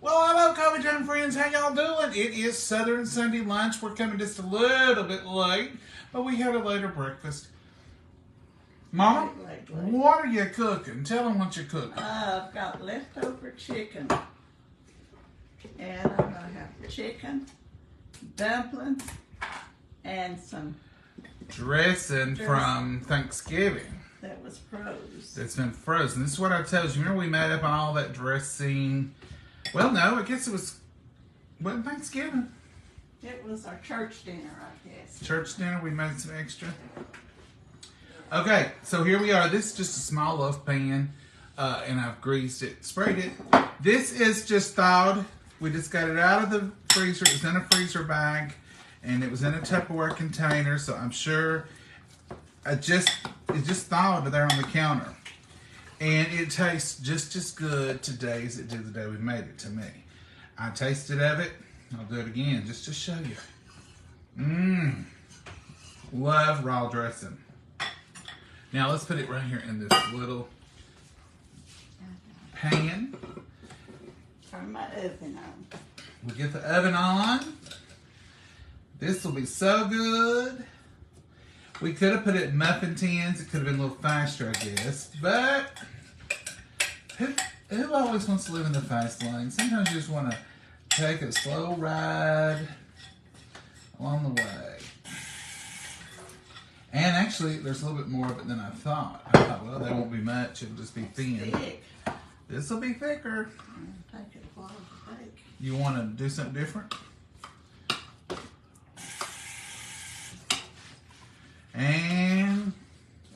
Well, hello, Coffee Time friends. How y'all doing? It is Southern Sunday lunch. We're coming just a little bit late, but we had a later breakfast. Mama, what are you cooking? Tell them what you're cooking. I've got leftover chicken. And I'm going to have chicken, dumplings, and some dressing from Thanksgiving. That was frozen. It's been frozen. This is what I told you. Remember we made up all that dressing? Well, no, I guess it wasn't Thanksgiving. It was our church dinner, I guess. Church dinner, we made some extra. Okay, so here we are. This is just a small loaf pan, and I've greased it, sprayed it. This is just thawed. We just got it out of the freezer. It was in a freezer bag, and it was in a Tupperware container, so I'm sure it just thawed there on the counter. And it tastes just as good today as it did the day we made it to me. I tasted of it. I'll do it again just to show you. Love raw dressing. Now let's put it right here in this little pan. Turn my oven on. We get the oven on. This will be so good. We could have put it in muffin tins. It could have been a little faster, I guess. But who always wants to live in the fast lane? Sometimes you just want to take a slow ride along the way. And actually, there's a little bit more of it than I thought. I thought, well, there won't be much. It'll just be thin. Thick. This will be thicker. Take it a while to bake. You want to do something different? And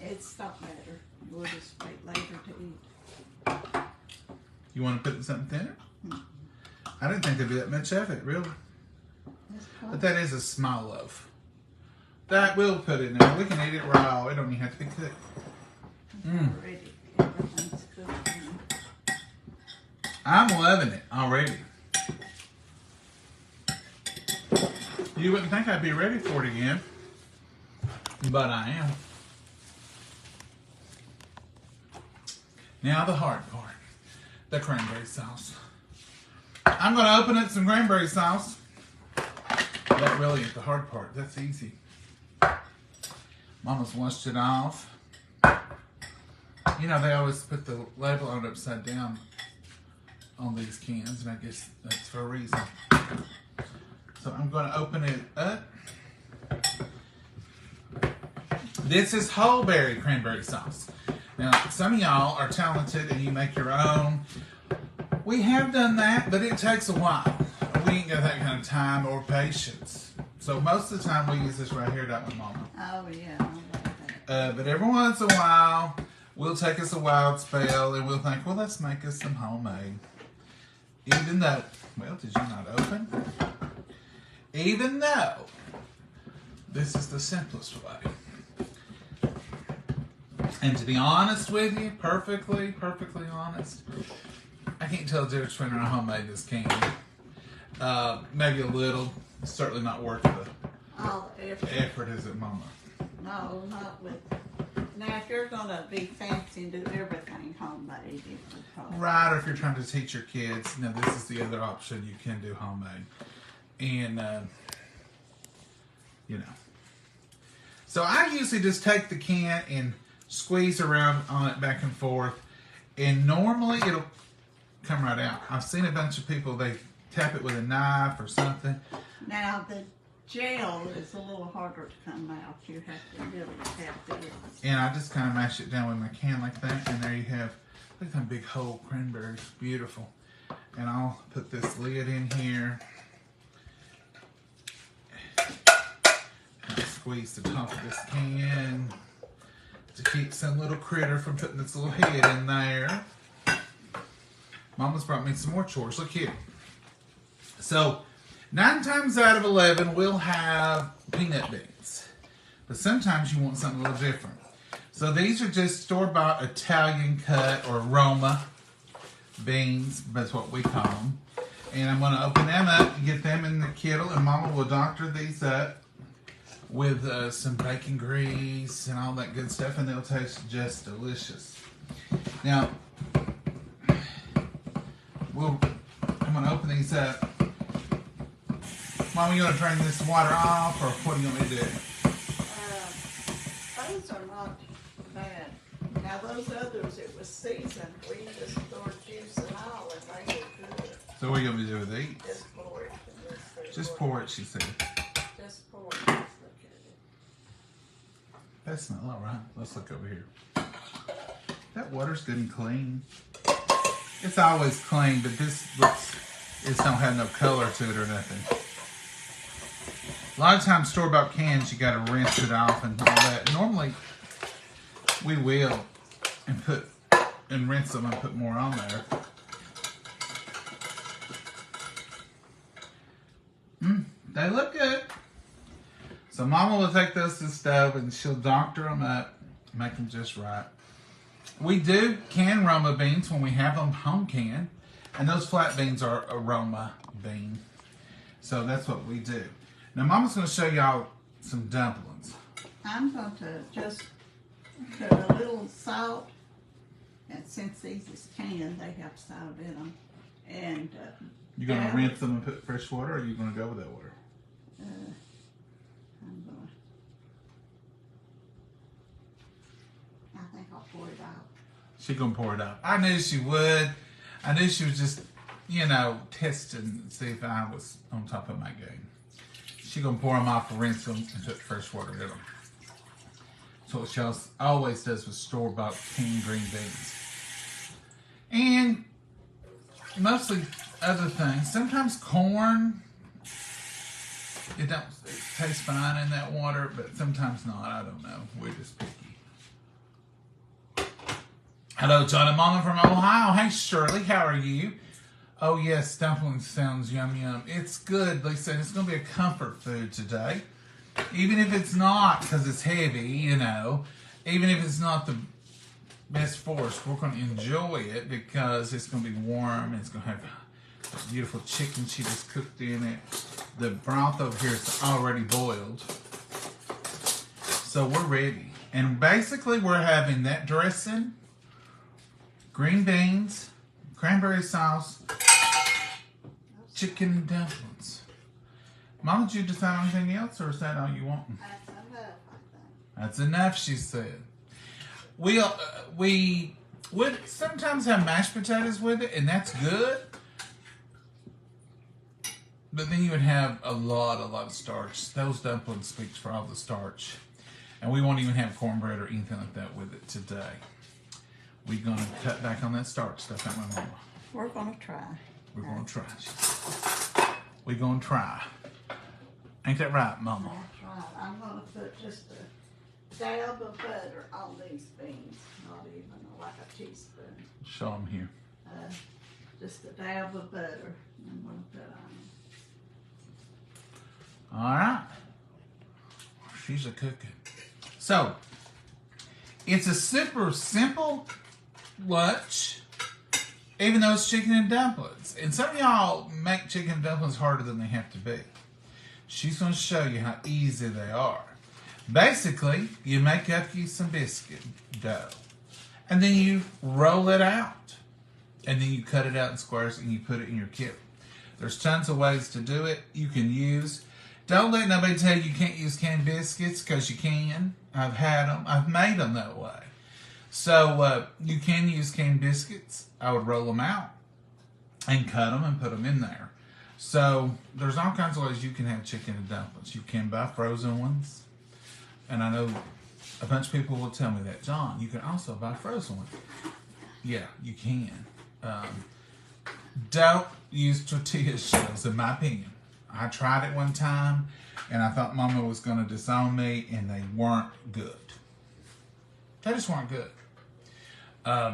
It's not better. We'll just wait later to eat. you want to put something thinner? I didn't think there'd be that much of it, really. But that is a small loaf. That we'll put in there. We can eat it raw. It don't even have to be cooked. Ready. Everything's cooked. I'm loving it already. You wouldn't think I'd be ready for it again, but I am. Now the hard part, the cranberry sauce. I'm going to open up some cranberry sauce. That really is the hard part. That's easy. Mama's washed it off. You know, they always put the label on it upside down on these cans, and I guess that's for a reason. So I'm going to open it up. This is whole berry cranberry sauce. Now, some of y'all are talented and you make your own. We have done that, but it takes a while. We ain't got that kind of time or patience. So most of the time we use this right here, don't we, Mama? Oh, yeah. I like that. But every once in a while, we'll take us a wild spell and we'll think, well, let's make us some homemade. Even though, well, did you not open? Even though this is the simplest way. And to be honest with you, perfectly honest, I can't tell the difference between a homemade and this candy. Maybe a little. Certainly not worth All the effort. the effort, is it, Mama? No, not with. Now, if you're going to be fancy and do everything homemade, it would probably. Right, or if you're trying to teach your kids, now this is the other option. You can do homemade. And, you know. So I usually just take the can and squeeze around on it back and forth. And normally it'll come right out. I've seen a bunch of people, they tap it with a knife or something. Now, the gel is a little harder to come out. You have to really tap this. And I just kind of mash it down with my can like that. And there you have, look at that big whole cranberries. Beautiful. And I'll put this lid in here. And I'll squeeze the top of this can to keep some little critter from putting its little head in there. Mama's brought me some more chores. Look here. So, 9 times out of 11, we'll have peanut beans. But sometimes you want something a little different. So these are just store-bought Italian cut or Roma beans. That's what we call them. And I'm going to open them up and get them in the kettle. And Mama will doctor these up with some bacon grease and all that good stuff. And they'll taste just delicious. Now, I'm gonna open these up. Mom, you gonna drain this water off, or what do you want me to do? Those are not bad. Now those others, it was seasoned. We just poured juice and all, and they were good. So what are you gonna do with these? Just pour it. Just pour it, she said. Just pour it. Let's look at it. That smells all right. Let's look over here. That water's good and clean. It's always clean, but this looks, it don't have no color to it or nothing. A lot of times store-bought cans, you gotta rinse it off and all that. Normally, we will and rinse them and put more on there. They look good. So Mama will take those to the stove and she'll doctor them up, make them just right. We do can Roma beans when we have them home canned, and those flat beans are aroma bean. So that's what we do. Now Mama's going to show y'all some dumplings. I'm going to just put a little salt, and since these is canned, they have salt in them. And you're going to rinse them and put fresh water, or are you going to go with that water? I think I'll pour it out. She's going to pour it out. I knew she would. I knew she was just, you know, testing to see if I was on top of my game. She's going to pour them off, rinse them, and put fresh water in them. So what she always does with store-bought canned green beans. And mostly other things. Sometimes corn, it tastes fine in that water, but sometimes not. I don't know. We're just picky. Hello, John and Mama from Ohio. Hey, Shirley, how are you? Oh, yes, dumplings sounds yum, yum. It's good, Lisa. It's going to be a comfort food today. Even if it's not, because it's heavy, you know. Even if it's not the best for us, we're going to enjoy it because it's going to be warm. It's going to have beautiful chicken she just cooked in it. The broth over here is already boiled. So we're ready. And basically, we're having that dressing, green beans, cranberry sauce, chicken and dumplings. Mom, did you decide on anything else, or is that all you want? That's enough, I think. That's enough, she said. We would sometimes have mashed potatoes with it, and that's good. But then you would have a lot of starch. Those dumplings speaks for all the starch. And we won't even have cornbread or anything like that with it today. We're going to cut back on that starch stuff, ain't we, Mama? We're going to try. We're going to try. We're going to try. Ain't that right, Mama? That's right. I'm going to put just a dab of butter on these beans. Not even like a teaspoon. Show them here. Just a dab of butter. I'm going to put on it. All right. She's a cooking. So, it's a super simple lunch, even though it's chicken and dumplings. And some of y'all make chicken and dumplings harder than they have to be. She's going to show you how easy they are. Basically, you make up you some biscuit dough, and then you roll it out, and then you cut it out in squares, and you put it in your kit. There's tons of ways to do it. You can use, don't let nobody tell you can't use canned biscuits, because you can. I've had them. I've made them that way. So you can use canned biscuits. I would roll them out and cut them and put them in there. So there's all kinds of ways you can have chicken and dumplings. You can buy frozen ones. And I know a bunch of people will tell me that. John, you can also buy frozen ones. Yeah, you can. Don't use tortilla shells, in my opinion. I tried it one time, and I thought Mama was going to disown me, and they weren't good. They just weren't good. I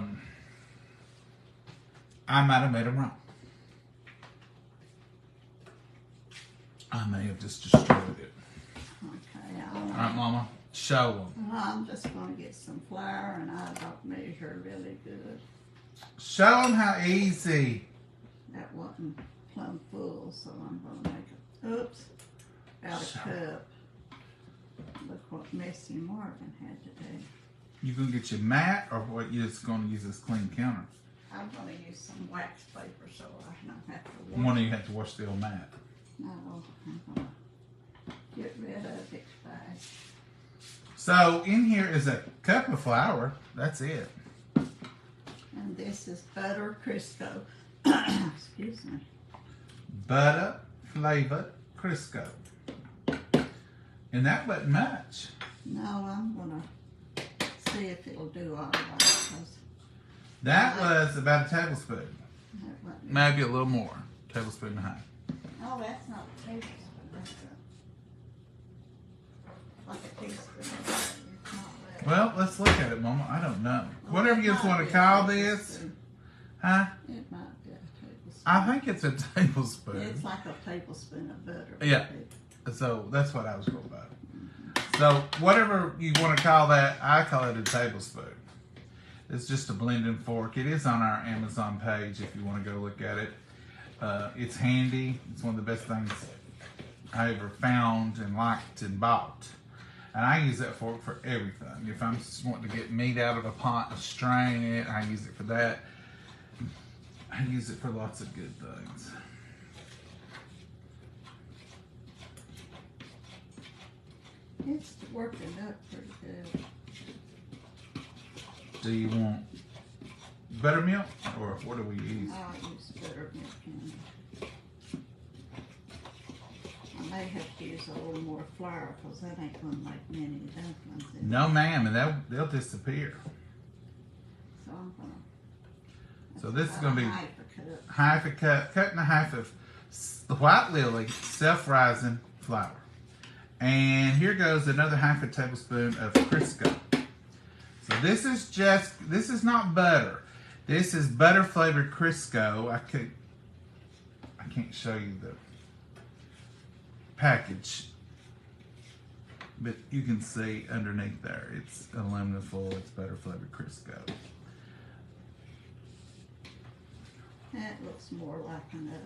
might have made them wrong. I may have just destroyed it. Okay. All right, Mama, show them. Well, I'm just going to get some flour, and I don't measure really good. Show them how easy. That wasn't plumb full, so I'm going to make it. Oops. About a cup. Look what Missy Morgan had today. You gonna get your mat, or what? You just gonna use this clean counter? I'm going to use some wax paper so I don't have to One of you have to wash the old mat. No, I'm gonna get rid of it fast. So in here is a cup of flour. That's it. And this is butter Crisco. Excuse me. Butter flavored Crisco. And that wasn't much. No, I'm gonna see if it'll do all right. 'Cause That was about a tablespoon. that wasn't- Maybe a little more. Tablespoon and a half. Oh, that's not a tablespoon. That's like a teaspoon. It's not that. Well, let's look at it, Mama. I don't know. Well, Whatever it you just might want be to a call tablespoon. this. Huh? It might be a tablespoon. I think it's a tablespoon. It's like a tablespoon of butter. Yeah. So that's what I was going about. So whatever you want to call that, I call it a tablespoon. It's just a blending fork. It is on our Amazon page if you want to go look at it. It's handy. It's one of the best things I ever found and liked and bought. And I use that fork for everything. If I'm just wanting to get meat out of a pot and strain it, I use it for that. I use it for lots of good things. It's working up pretty good. Do you want buttermilk or what do we use? I'll use buttermilk in it. I may have to use a little more flour because that ain't going to make many dumplings. In No, ma'am, and they'll disappear. So I'm going to. So this is gonna be half a cup. cut in a half of the White Lily self-rising flour. And here goes another half a tablespoon of Crisco. So this is not butter. This is butter flavored Crisco. I can't show you the package, but you can see underneath there. It's aluminum foil. It's butter flavored Crisco. That looks more like enough.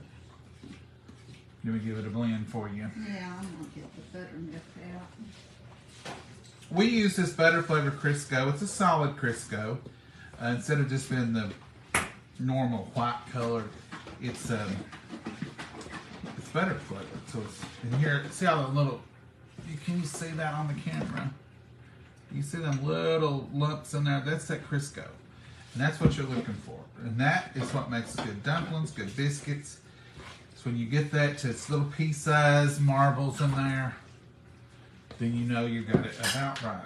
Let me give it a blend for you. Yeah, I'm going to get the buttermilk out. We use this butter flavored Crisco. It's a solid Crisco. Instead of just being the normal white color, it's butter flavored. So it's in here. See all the little. Can you see that on the camera? You see them little lumps in there? That's that Crisco, and that's what you're looking for. And that is what makes good dumplings, good biscuits. So when you get that to its little pea-sized marbles in there, then you know you got it about right.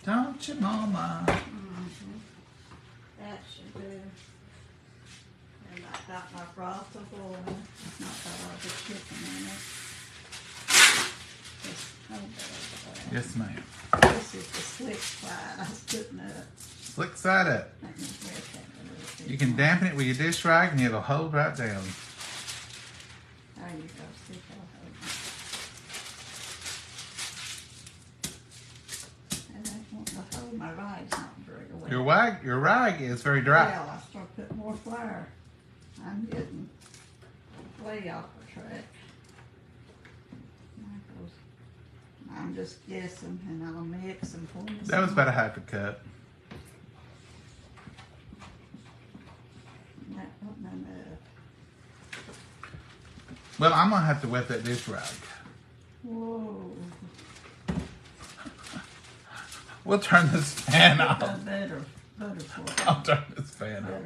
Don't you, Mama? Mm-hmm. That should do. And I got my broth of oil. It's not got all the chicken in it. Just hold that over there. Yes, ma'am. This is the slick side I was putting up. Slick side up. Let me grab that a little bit You can more. dampen it with your dish rag and it'll hold right down. There you go. See if it'll hold it. And I want to hold my rice not very well. Your rag is very dry. Well, I start putting more flour. I'm getting way off the track. I'm just guessing, and I'll mix and pour this. That was in. about a half a cup. That wasn't enough. Well, I'm gonna have to wet that dish rag. Whoa. We'll turn this fan Put off. the butter for it. I'll turn this fan Butter off.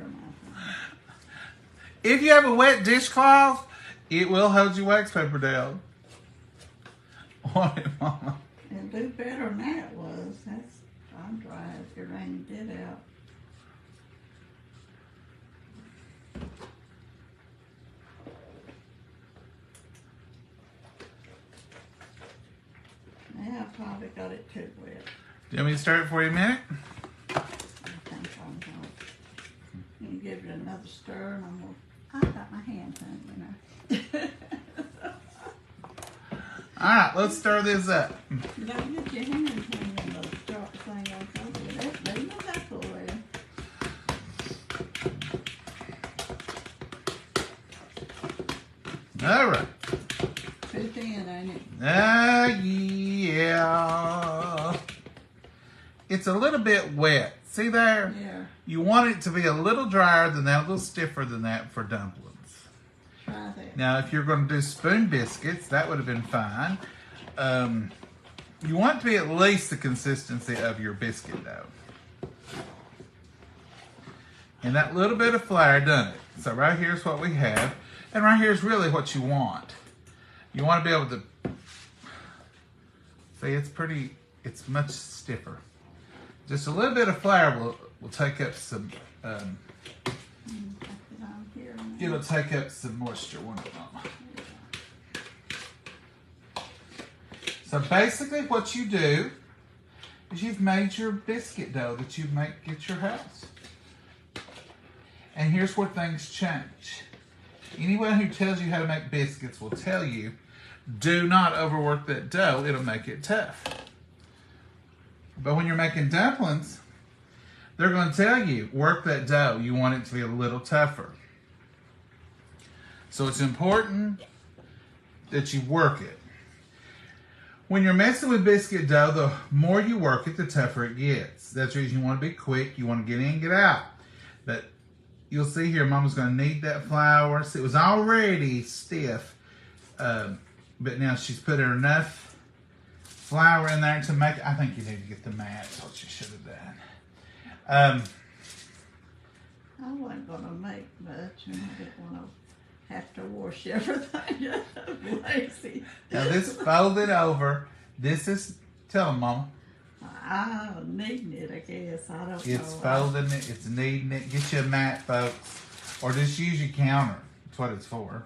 my If you have a wet dishcloth, it will hold your wax paper down. What, Mama? It'll do better than that was. That's I'm dry as your rain did out. Yeah, I probably got it too wet. Do you want me to stir it for you a minute? I think I'm going. You can give it another stir, and I'm gonna. I got my hand on it, you know. All right, let's stir this up. Don't get your hand hanging in the dark thing on top of it. That's leave it back away. All right. Too thin, ain't it? Yeah. It's a little bit wet. See there? Yeah. You want it to be a little drier than that, a little stiffer than that for dumplings. Try that. Now, if you're going to do spoon biscuits, that would have been fine. You want it to be at least the consistency of your biscuit dough. And that little bit of flour done it. So right here's what we have. And right here's really what you want. You want to be able to, see, it's much stiffer. Just a little bit of flour will take up some, it'll take up some moisture, won't it, Mama? So basically what you do is you've made your biscuit dough that you make at your house. And here's where things change. Anyone who tells you how to make biscuits will tell you, do not overwork that dough, it'll make it tough. But when you're making dumplings, they're going to tell you, work that dough. You want it to be a little tougher. So it's important that you work it. When you're messing with biscuit dough, the more you work it, the tougher it gets. That's the reason you want to be quick. You want to get in, get out. But you'll see here, Mama's going to knead that flour. See, it was already stiff, but now she's put enough flour in there to make it. I think you need to get the mat. That's what you should have done. I wasn't going to make much, and I didn't want to have to wash everything up. I'm lazy. Now this folded over. This is, tell them, Mama. I'm kneading it, I guess. I don't know. It's folding it. It's kneading it. Get you a mat, folks. Or just use your counter. That's what it's for.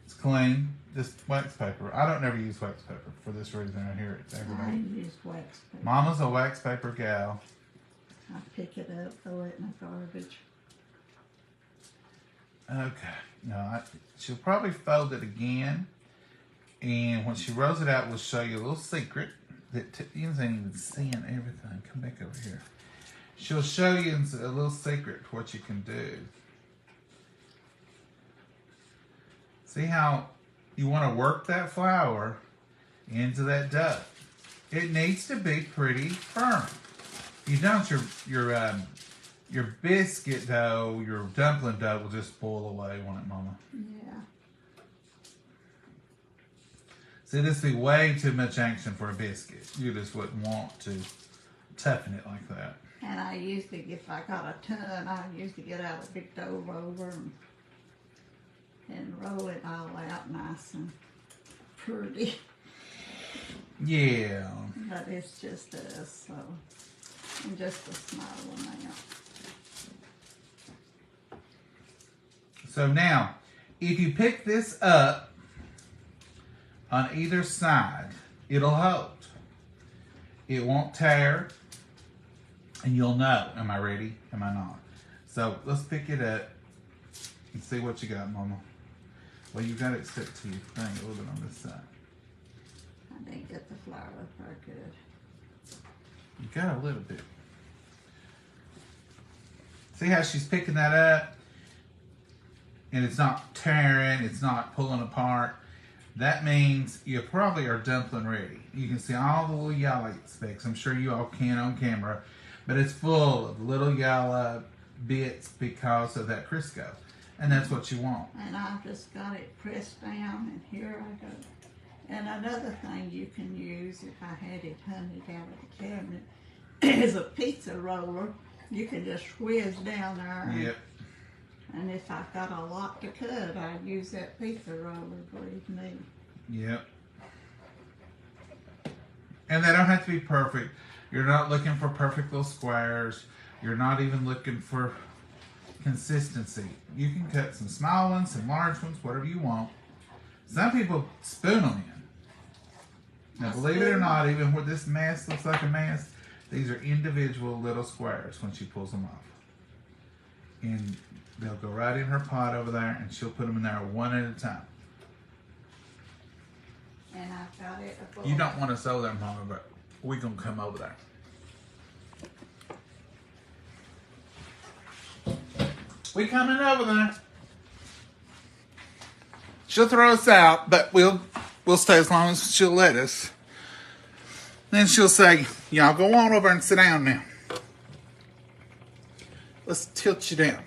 It's clean. Just wax paper. I don't never use wax paper for this reason. I hear it every I day. use wax paper. Mama's a wax paper gal. I pick it up, throw it in the garbage. Okay. No, she'll probably fold it again. And when she rolls it out, we'll show you a little secret. That you ain't even seeing everything. Come back over here. She'll show you a little secret to what you can do. See how you want to work that flour into that dough. It needs to be pretty firm. If you don't, your biscuit dough, your dumpling dough will just boil away, won't it, Mama? Yeah. See, this would be way too much action for a biscuit. You just wouldn't want to toughen it like that. And I usually, if I got a ton, I usually get out a big dough roller and roll it all out nice and pretty. Yeah. But it's just us, so I'm just a small amount. So now, if you pick this up on either side, it'll hold. It won't tear, and you'll know, am I ready, am I not? So let's pick it up and see what you got, Mama. Well, you got it stuck to your thing a little bit on this side. I didn't get the flour very good. You got a little bit. See how she's picking that up? And it's not tearing, it's not pulling apart. That means you probably are dumpling ready. You can see all the little yellow specks. I'm sure you all can on camera. But it's full of little yellow bits because of that Crisco. And that's what you want. And I've just got it pressed down, and here I go. And another thing you can use, if I had it hunted out of the cabinet, is a pizza roller. You can just whiz down there. Yep. And if I've got a lot to cut, I use that pizza roller, believe me. Yep. And they don't have to be perfect. You're not looking for perfect little squares. You're not even looking for consistency. You can cut some small ones, some large ones, whatever you want. Some people spoon them in. Now, believe it or not, even where this mess looks like a mess, these are individual little squares when she pulls them off. And they'll go right in her pot over there, and she'll put them in there one at a time. And I've got it. You don't want to sew there, Mama, but we're going to come over there. We coming over there. She'll throw us out, but we'll stay as long as she'll let us. Then she'll say, y'all go on over and sit down now. Let's tilt you down.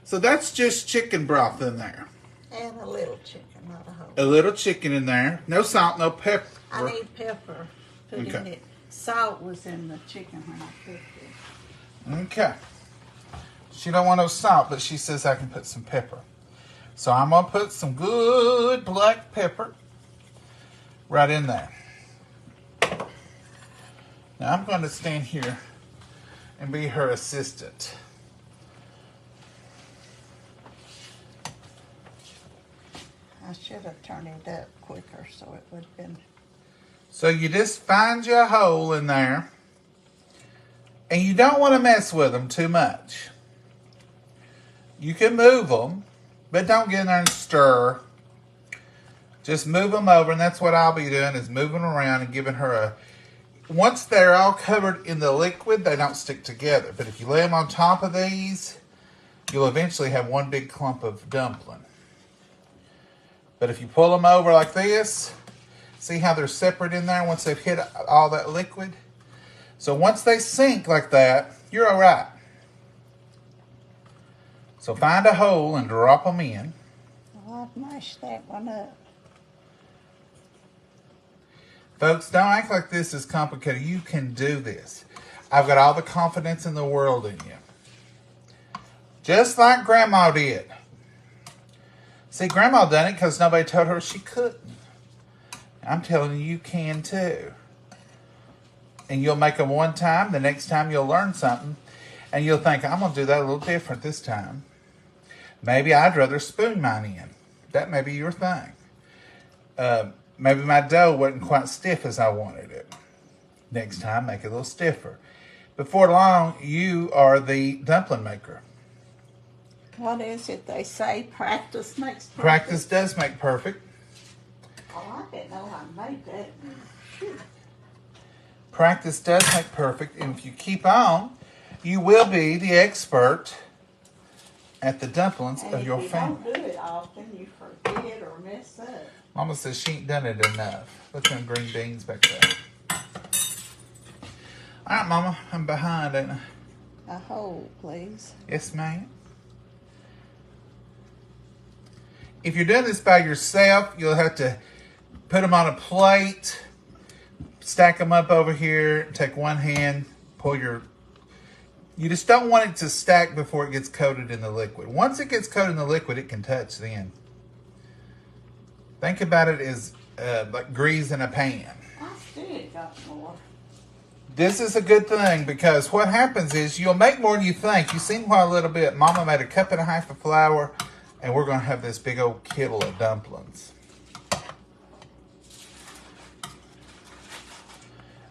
So that's just chicken broth in there. And a little chicken, not a whole. A little chicken in there. No salt, no pepper. I need pepper put in it. Salt was in the chicken when I cooked it. Okay. She don't want no salt, but she says I can put some pepper. So I'm going to put some good black pepper right in there. Now I'm going to stand here and be her assistant. I should have turned it up quicker so it would have been. So you just find you a hole in there. And you don't want to mess with them too much. You can move them, but don't get in there and stir. Just move them over, and that's what I'll be doing, is moving around and giving her a... Once they're all covered in the liquid, they don't stick together. But if you lay them on top of these, you'll eventually have one big clump of dumpling. But if you pull them over like this, see how they're separate in there once they've hit all that liquid? So once they sink like that, you're all right. So find a hole and drop them in. Oh, I've mashed that one up. Folks, don't act like this is complicated. You can do this. I've got all the confidence in the world in you. Just like Grandma did. See, Grandma done it because nobody told her she couldn't. I'm telling you, you can too. And you'll make them one time. The next time you'll learn something. And you'll think, I'm going to do that a little different this time. Maybe I'd rather spoon mine in. That may be your thing. Maybe my dough wasn't quite stiff as I wanted it. Next time, make it a little stiffer. Before long, you are the dumpling maker. What is it they say? Practice makes perfect. Practice does make perfect. Oh, I didn't know I made that. Shoot. Practice does make perfect. And if you keep on, you will be the expert at the dumplings of your family. If you don't do it often, you forget or mess up. Mama says she ain't done it enough. Look at them green beans back there. All right, Mama, I'm behind, ain't I? A hole, please. Yes, ma'am. If you're doing this by yourself, you'll have to put them on a plate, stack them up over here, take one hand, pull your... You just don't want it to stack before it gets coated in the liquid. Once it gets coated in the liquid, it can touch then. Think about it as like grease in a pan. I still got more. This is a good thing because what happens is you'll make more than you think. You've seen what a little bit. Mama made 1.5 cups of flour, and we're going to have this big old kettle of dumplings.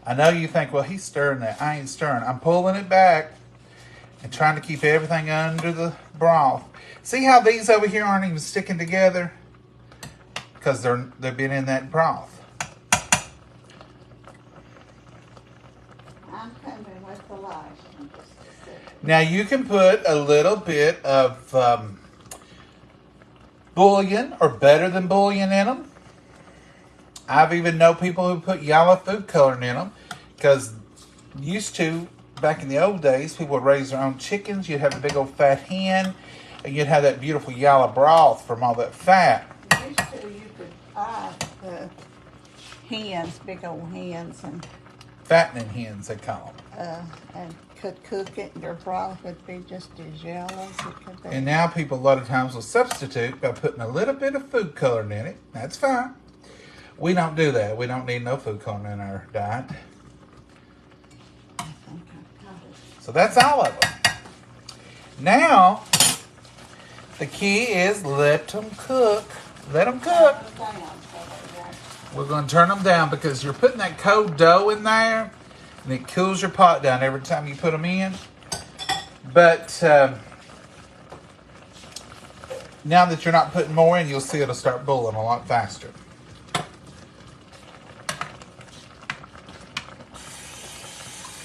I know you think, well, he's stirring that. I ain't stirring. I'm pulling it back and trying to keep everything under the broth. See how these over here aren't even sticking together? Because they've been in that broth. I'm coming with the light in just a second. Now you can put a little bit of bouillon or better than bouillon in them. I've even known people who put yellow food coloring in them because used to, back in the old days, people would raise their own chickens. You'd have a big old fat hen and you'd have that beautiful yellow broth from all that fat. Used to, you could buy the hens, big old hens, and Fattening hens, they call them. and could cook it, and your broth would be just as yellow as it could be. And now people a lot of times will substitute by putting a little bit of food coloring in it. That's fine. We don't do that. We don't need no food coloring in our diet. I think I've got it. So that's all of them. Now, the key is let them cook. Let them cook. Turn it down so they won't. We're going to turn them down because you're putting that cold dough in there and it cools your pot down every time you put them in. But now that you're not putting more in, you'll see it'll start boiling a lot faster.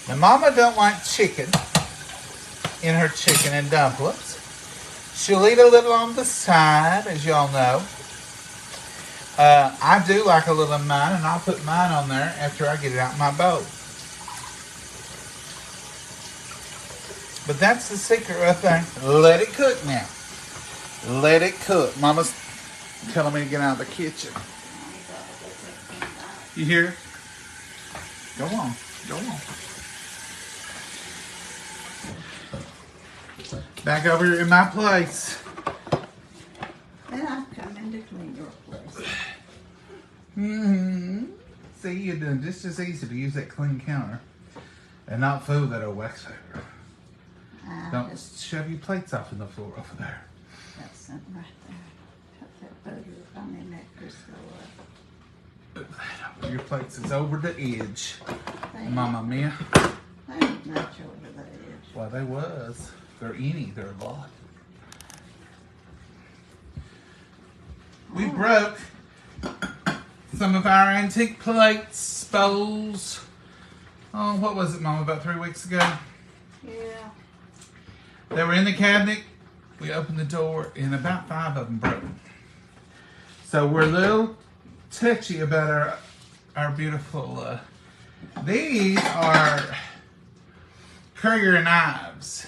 Now, Mama don't like chicken in her chicken and dumplings. She'll eat a little on the side, as y'all know. I do like a little of mine, and I'll put mine on there after I get it out of my bowl. But that's the secret right there. Let it cook now. Let it cook. Mama's telling me to get out of the kitchen. You hear? Go on. Go on. Back over here in my place. And I've come in to clean your place. Mm-hmm. See, you're doing just as easy to use that clean counter and not fool that old wax paper. Don't just shove your plates off in the floor over there. Got something right there. Cut that butter. That Crisco up. Your plates is over the edge. Thank Mama mia. They ain't much over the edge. Well, they was. They're any. They're a lot. We broke some of our antique plates, bowls. Oh, what was it, Mama, about 3 weeks ago? Yeah. They were in the cabinet. We opened the door, and about 5 of them broke. So we're a little touchy about our beautiful. These are courier knives.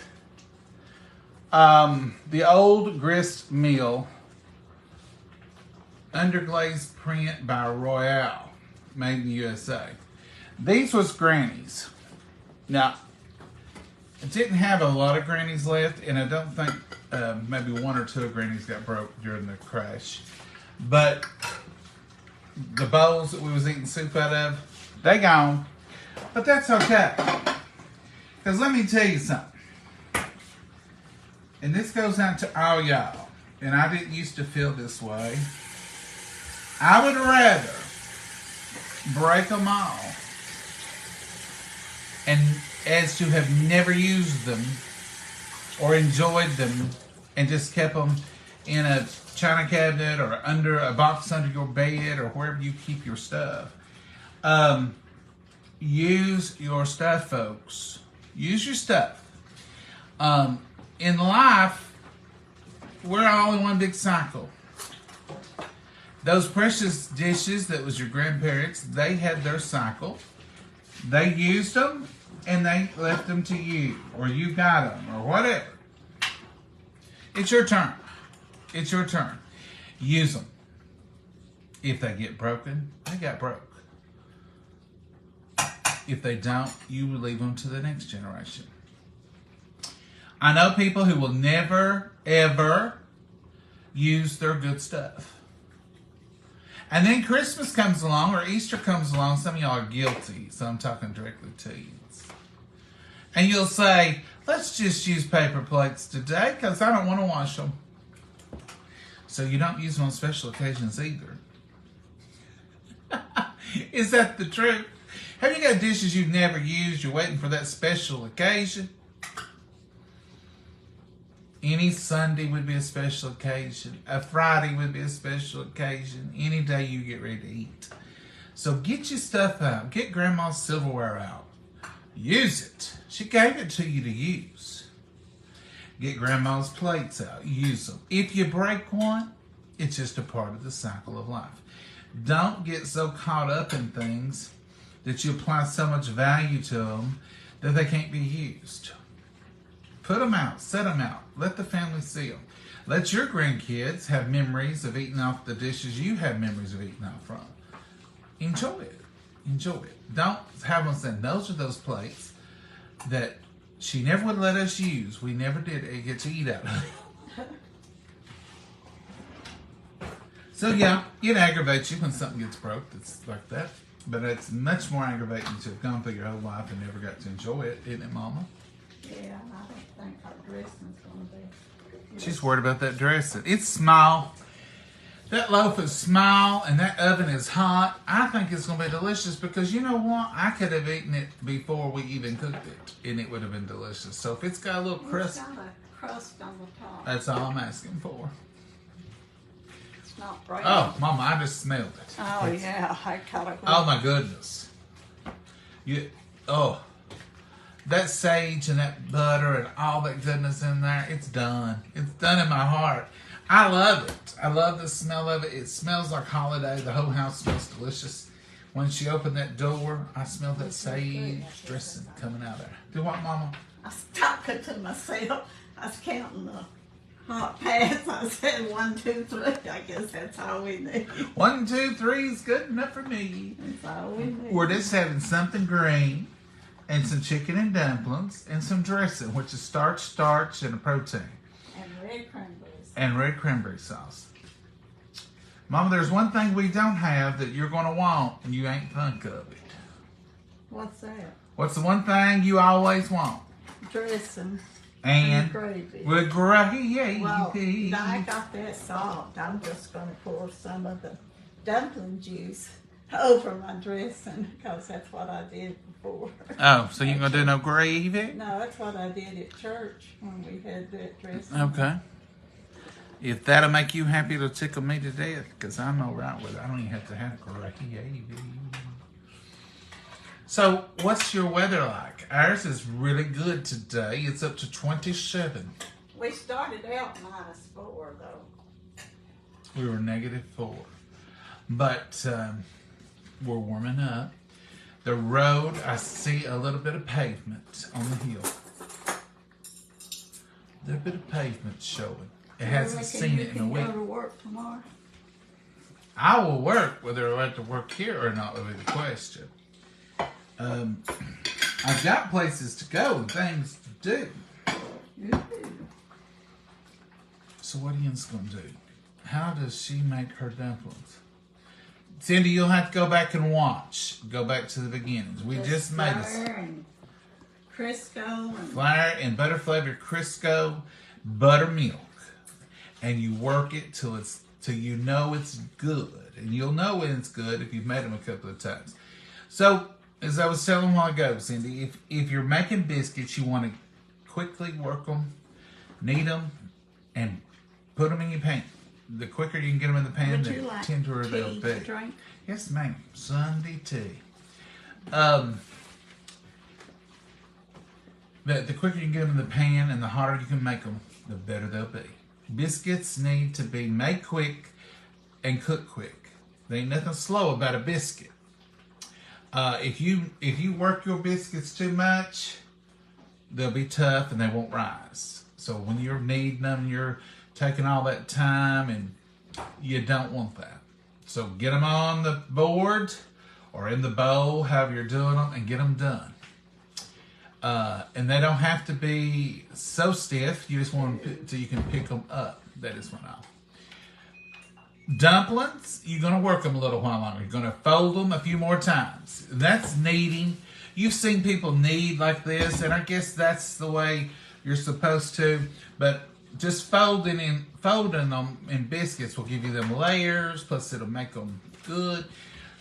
The old grist mill, underglazed print by Royale, made in the USA. These was Granny's. Now, it didn't have a lot of Granny's left, and I don't think maybe 1 or 2 of Granny's got broke during the crash. But the bowls that we was eating soup out of, they gone. But that's okay. Because let me tell you something. And this goes out to all y'all. And I didn't used to feel this way. I would rather break them all and as to have never used them or enjoyed them and just kept them in a china cabinet or under a box under your bed or wherever you keep your stuff. Use your stuff, folks. Use your stuff. In life, we're all in one big cycle. Those precious dishes that was your grandparents, they had their cycle. They used them and they left them to you, or you got them, or whatever. It's your turn. It's your turn. Use them. If they get broken, they got broke. If they don't, you will leave them to the next generation. I know people who will never, ever use their good stuff. And then Christmas comes along or Easter comes along. Some of y'all are guilty, so I'm talking directly to you. And you'll say, let's just use paper plates today because I don't want to wash them. So you don't use them on special occasions either. Is that the truth? Have you got dishes you've never used? You're waiting for that special occasion? Any Sunday would be a special occasion. A Friday would be a special occasion. Any day you get ready to eat. So get your stuff out. Get Grandma's silverware out. Use it. She gave it to you to use. Get Grandma's plates out. Use them. If you break one, it's just a part of the cycle of life. Don't get so caught up in things that you apply so much value to them that they can't be used. Put them out. Set them out. Let the family see them. Let your grandkids have memories of eating off the dishes you have memories of eating off from. Enjoy it. Enjoy it. Don't have them saying, those are those plates that she never would let us use. We never did get to eat out of. So yeah, it aggravates you when something gets broke that's like that. But it's much more aggravating to have gone through your whole life and never got to enjoy it, isn't it, Mama? Yeah, I don't think our dressing's going to be. She's worried about that dressing. It's small. That loaf is small and that oven is hot. I think it's going to be delicious because you know what? I could have eaten it before we even cooked it and it would have been delicious. So if it's got a little crust. It's got a crust on the top. That's all I'm asking for. It's not brown. Oh, Mama, I just smelled it. Oh, yeah. I caught it. Oh, my goodness. That sage and that butter and all that goodness in there, it's done. It's done in my heart. I love it. I love the smell of it. It smells like holiday. The whole house smells delicious. When she opened that door, I smelled that sage dressing coming out there. Do what, Mama? was talking to myself. I was counting the hot pads. I said 1, 2, 3. I guess that's all we need. 1, 2, 3 is good enough for me. That's all we need. We're just having something green and some chicken and dumplings and some dressing, which is starch, and a protein. And red cranberries. And red cranberry sauce. Mama, there's one thing we don't have that you're going to want, and you ain't think of it. What's that? What's the one thing you always want? Dressing. And gravy. With gravy. Well, I got that salt. I'm just going to pour some of the dumpling juice over my dressing because that's what I did before. Oh, so you ain't going to do no gravy? No, that's what I did at church when we had that dressing. Okay. If that'll make you happy, it'll tickle me to death because I'm all right with it. I don't even have to have gravy. So, what's your weather like? Ours is really good today. It's up to 27. We started out -4, though. We were -4. But we're warming up. The road, I see a little bit of pavement on the hill. A little bit of pavement showing. It hasn't seen it in a week. Go to work tomorrow? I will work, whether I have to work here or not will be the question. I've got places to go and things to do. So what are you going to do? How does she make her dumplings? Cindy, you'll have to go back and watch. Go back to the beginnings. We just made flour and Crisco and flour and butter flavored Crisco buttermilk, and you work it till you know it's good, and you'll know when it's good if you've made them a couple of times. So, as I was telling a while ago, Cindy, if you're making biscuits, you want to quickly work them, knead them, and put them in your pan. The quicker you can get them in the pan, the tenderer they'll be. To drink? Yes, ma'am. Sunday tea. The quicker you can get them in the pan and the hotter you can make them, the better they'll be. Biscuits need to be made quick and cooked quick. There ain't nothing slow about a biscuit. If you work your biscuits too much, they'll be tough and they won't rise. So when you're kneading them, you're taking all that time, and you don't want that. So get them on the board or in the bowl, however you're doing them, and get them done. And they don't have to be so stiff. You just want them so you can pick them up. That is one off. Dumplings, you're going to work them a little while longer. You're going to fold them a few more times. That's kneading. You've seen people knead like this, and I guess that's the way you're supposed to. But just folding them in biscuits will give you them layers, plus it'll make them good.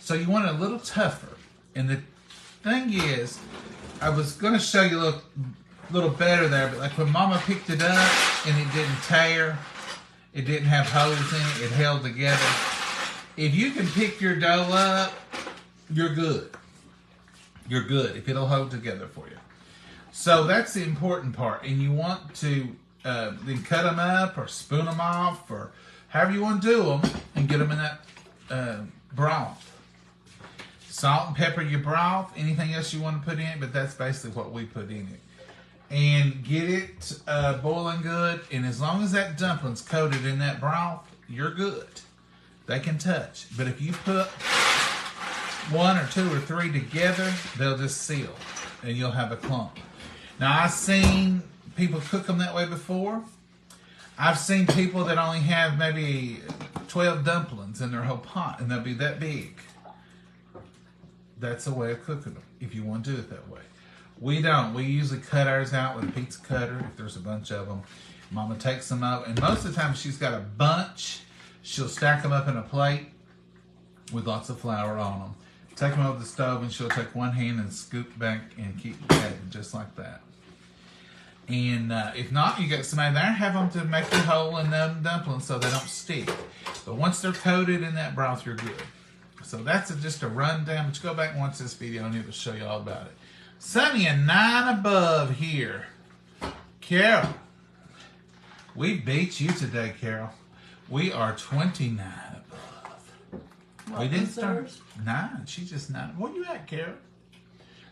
So you want it a little tougher. And the thing is, I was going to show you a little better there, but like when Mama picked it up and it didn't tear, it didn't have holes in it, it held together. If you can pick your dough up, you're good. You're good if it'll hold together for you. So that's the important part. And you want to then cut them up or spoon them off or however you want to do them and get them in that broth. Salt and pepper your broth, anything else you want to put in it, but that's basically what we put in it. And get it boiling good, and as long as that dumpling's coated in that broth, you're good. They can touch. But if you put 1 or 2 or 3 together, they'll just seal, and you'll have a clump. Now, I've seen people cook them that way before. I've seen people that only have maybe 12 dumplings in their whole pot, and they'll be that big. That's a way of cooking them, if you want to do it that way. We don't. We usually cut ours out with a pizza cutter, if there's a bunch of them. Mama takes them up, and most of the time she's got a bunch. She'll stack them up in a plate with lots of flour on them. Take them over the stove, and she'll take one hand and scoop back and keep adding, just like that. And if not, you get somebody there, have them to make the hole in them dumplings so they don't stick. But once they're coated in that broth, you're good. So that's just a rundown, but you go back and watch this video and it'll show you all about it. Sunny and 9 above here. Carol, we beat you today, Carol. We are 29 above. What we didn't was start yours? 9. She's just 9. Where you at, Carol?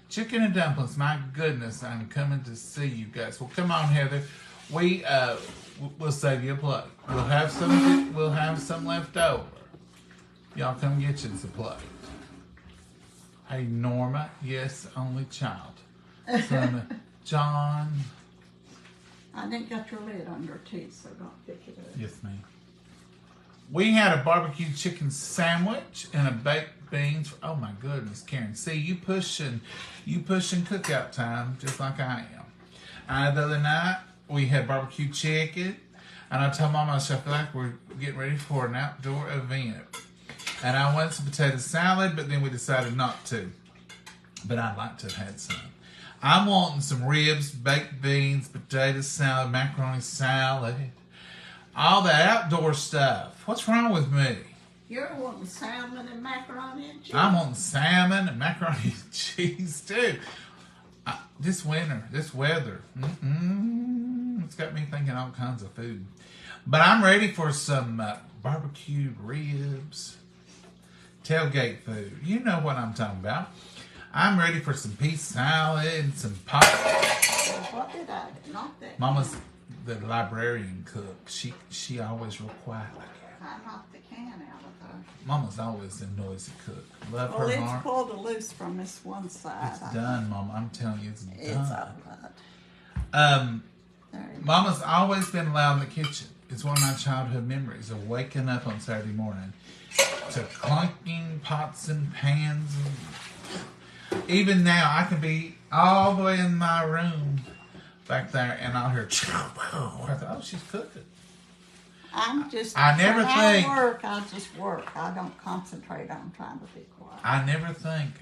Chicken and dumplings. My goodness, I'm coming to see you guys. Well, come on, Heather. We'll save you a plate. We'll have some. We'll have some left over. Y'all come get you some plate. Hey, Norma. Yes, only child. Son of John. I didn't get your lid on your teeth, so don't pick it up. Yes, ma'am. We had a barbecue chicken sandwich and a baked beans. Oh my goodness, Karen. See, you pushing cookout time just like I am. The other night we had barbecue chicken, and I told Mama I feel like we're getting ready for an outdoor event. And I wanted some potato salad, but then we decided not to. But I'd like to have had some. I'm wanting some ribs, baked beans, potato salad, macaroni salad, all that outdoor stuff. What's wrong with me? You're wanting salmon and macaroni and cheese. I'm wanting salmon and macaroni and cheese too. This winter, this weather, it's got me thinking all kinds of food. But I'm ready for some barbecued ribs, tailgate food. You know what I'm talking about. I'm ready for some pea salad and some pasta. What did I do? Not that. Mama's the librarian cook. She always real quiet like that. I knocked the can out of her. Mama's always a noisy cook. Love Well, her it's heart. pulled loose from this one side. It's done, Mama. I'm telling you, it's done. It's all right. Mama's always been loud in the kitchen. It's one of my childhood memories of waking up on Saturday morning to clunking pots and pans. Even now, I can be all the way in my room back there, and I'll hear, I thought, oh, she's cooking. I just work. I don't concentrate on trying to be quiet. I never think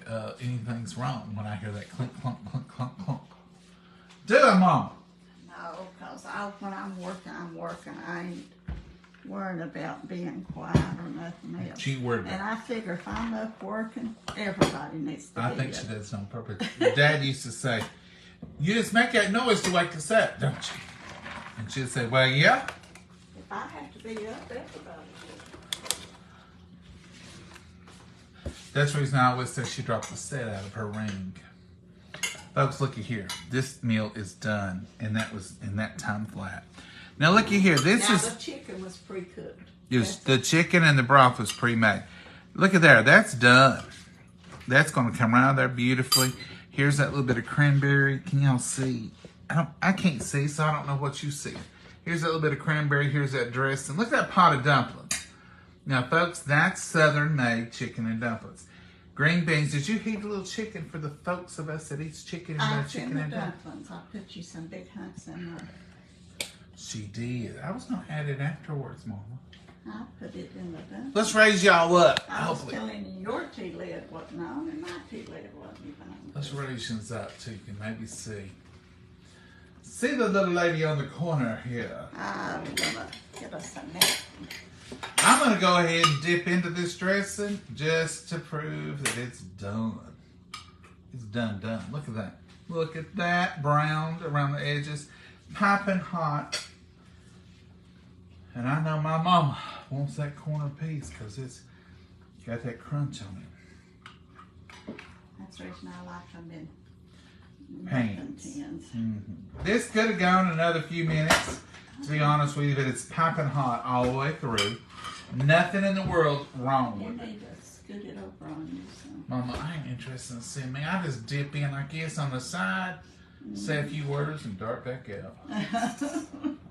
anything's wrong when I hear that clink, clunk, clunk, clunk, clunk. Do it, Mama. No, because when I'm working. I ain't worrying about being quiet or nothing else. She worried about And I figure if I'm up working, everybody needs to be I think up. she does it on purpose. Dad used to say, you just make that noise to wake us up, don't you? And she'd say, well, yeah. If I have to be up, everybody should. That's the reason I always say she dropped the set out of her ring. Folks, looky here. This meal is done, and that was in that time flat. Now, looky here. The chicken was pre-cooked. The chicken and the broth was pre-made. Look at there. That's done. That's going to come right out of there beautifully. Here's that little bit of cranberry. Can y'all see? I can't see, so I don't know what you see. Here's that little bit of cranberry. Here's that dressing. Look at that pot of dumplings. Now, folks, that's Southern-made chicken and dumplings. Green beans. Did you heat a little chicken for the folks of us that eats chicken and chicken and dumplings? I'll put you some big hunks in there. She did. I was going to add it afterwards, Mama. I'll put it in the dumplings. Let's raise y'all up. I was Hopefully. telling you your tea lid wasn't on and my tea lid wasn't even on. Let's raise yours up so you can maybe see. See the little lady on the corner here. I'm gonna get us a napkin. I'm going to go ahead and dip into this dressing just to prove that it's done. It's done. Look at that. Look at that. Browned around the edges. Piping hot. And I know my mama wants that corner piece because it's got that crunch on it. That's the reason I like them in Pans. tins. This could have gone another few minutes. To be honest with you, but it's piping hot all the way through. Nothing in the world wrong You with it. need to scoot it over on you. So. Mama, I ain't interested in seeing me. I just dip in, I guess, on the side, say a few words, and dart back out.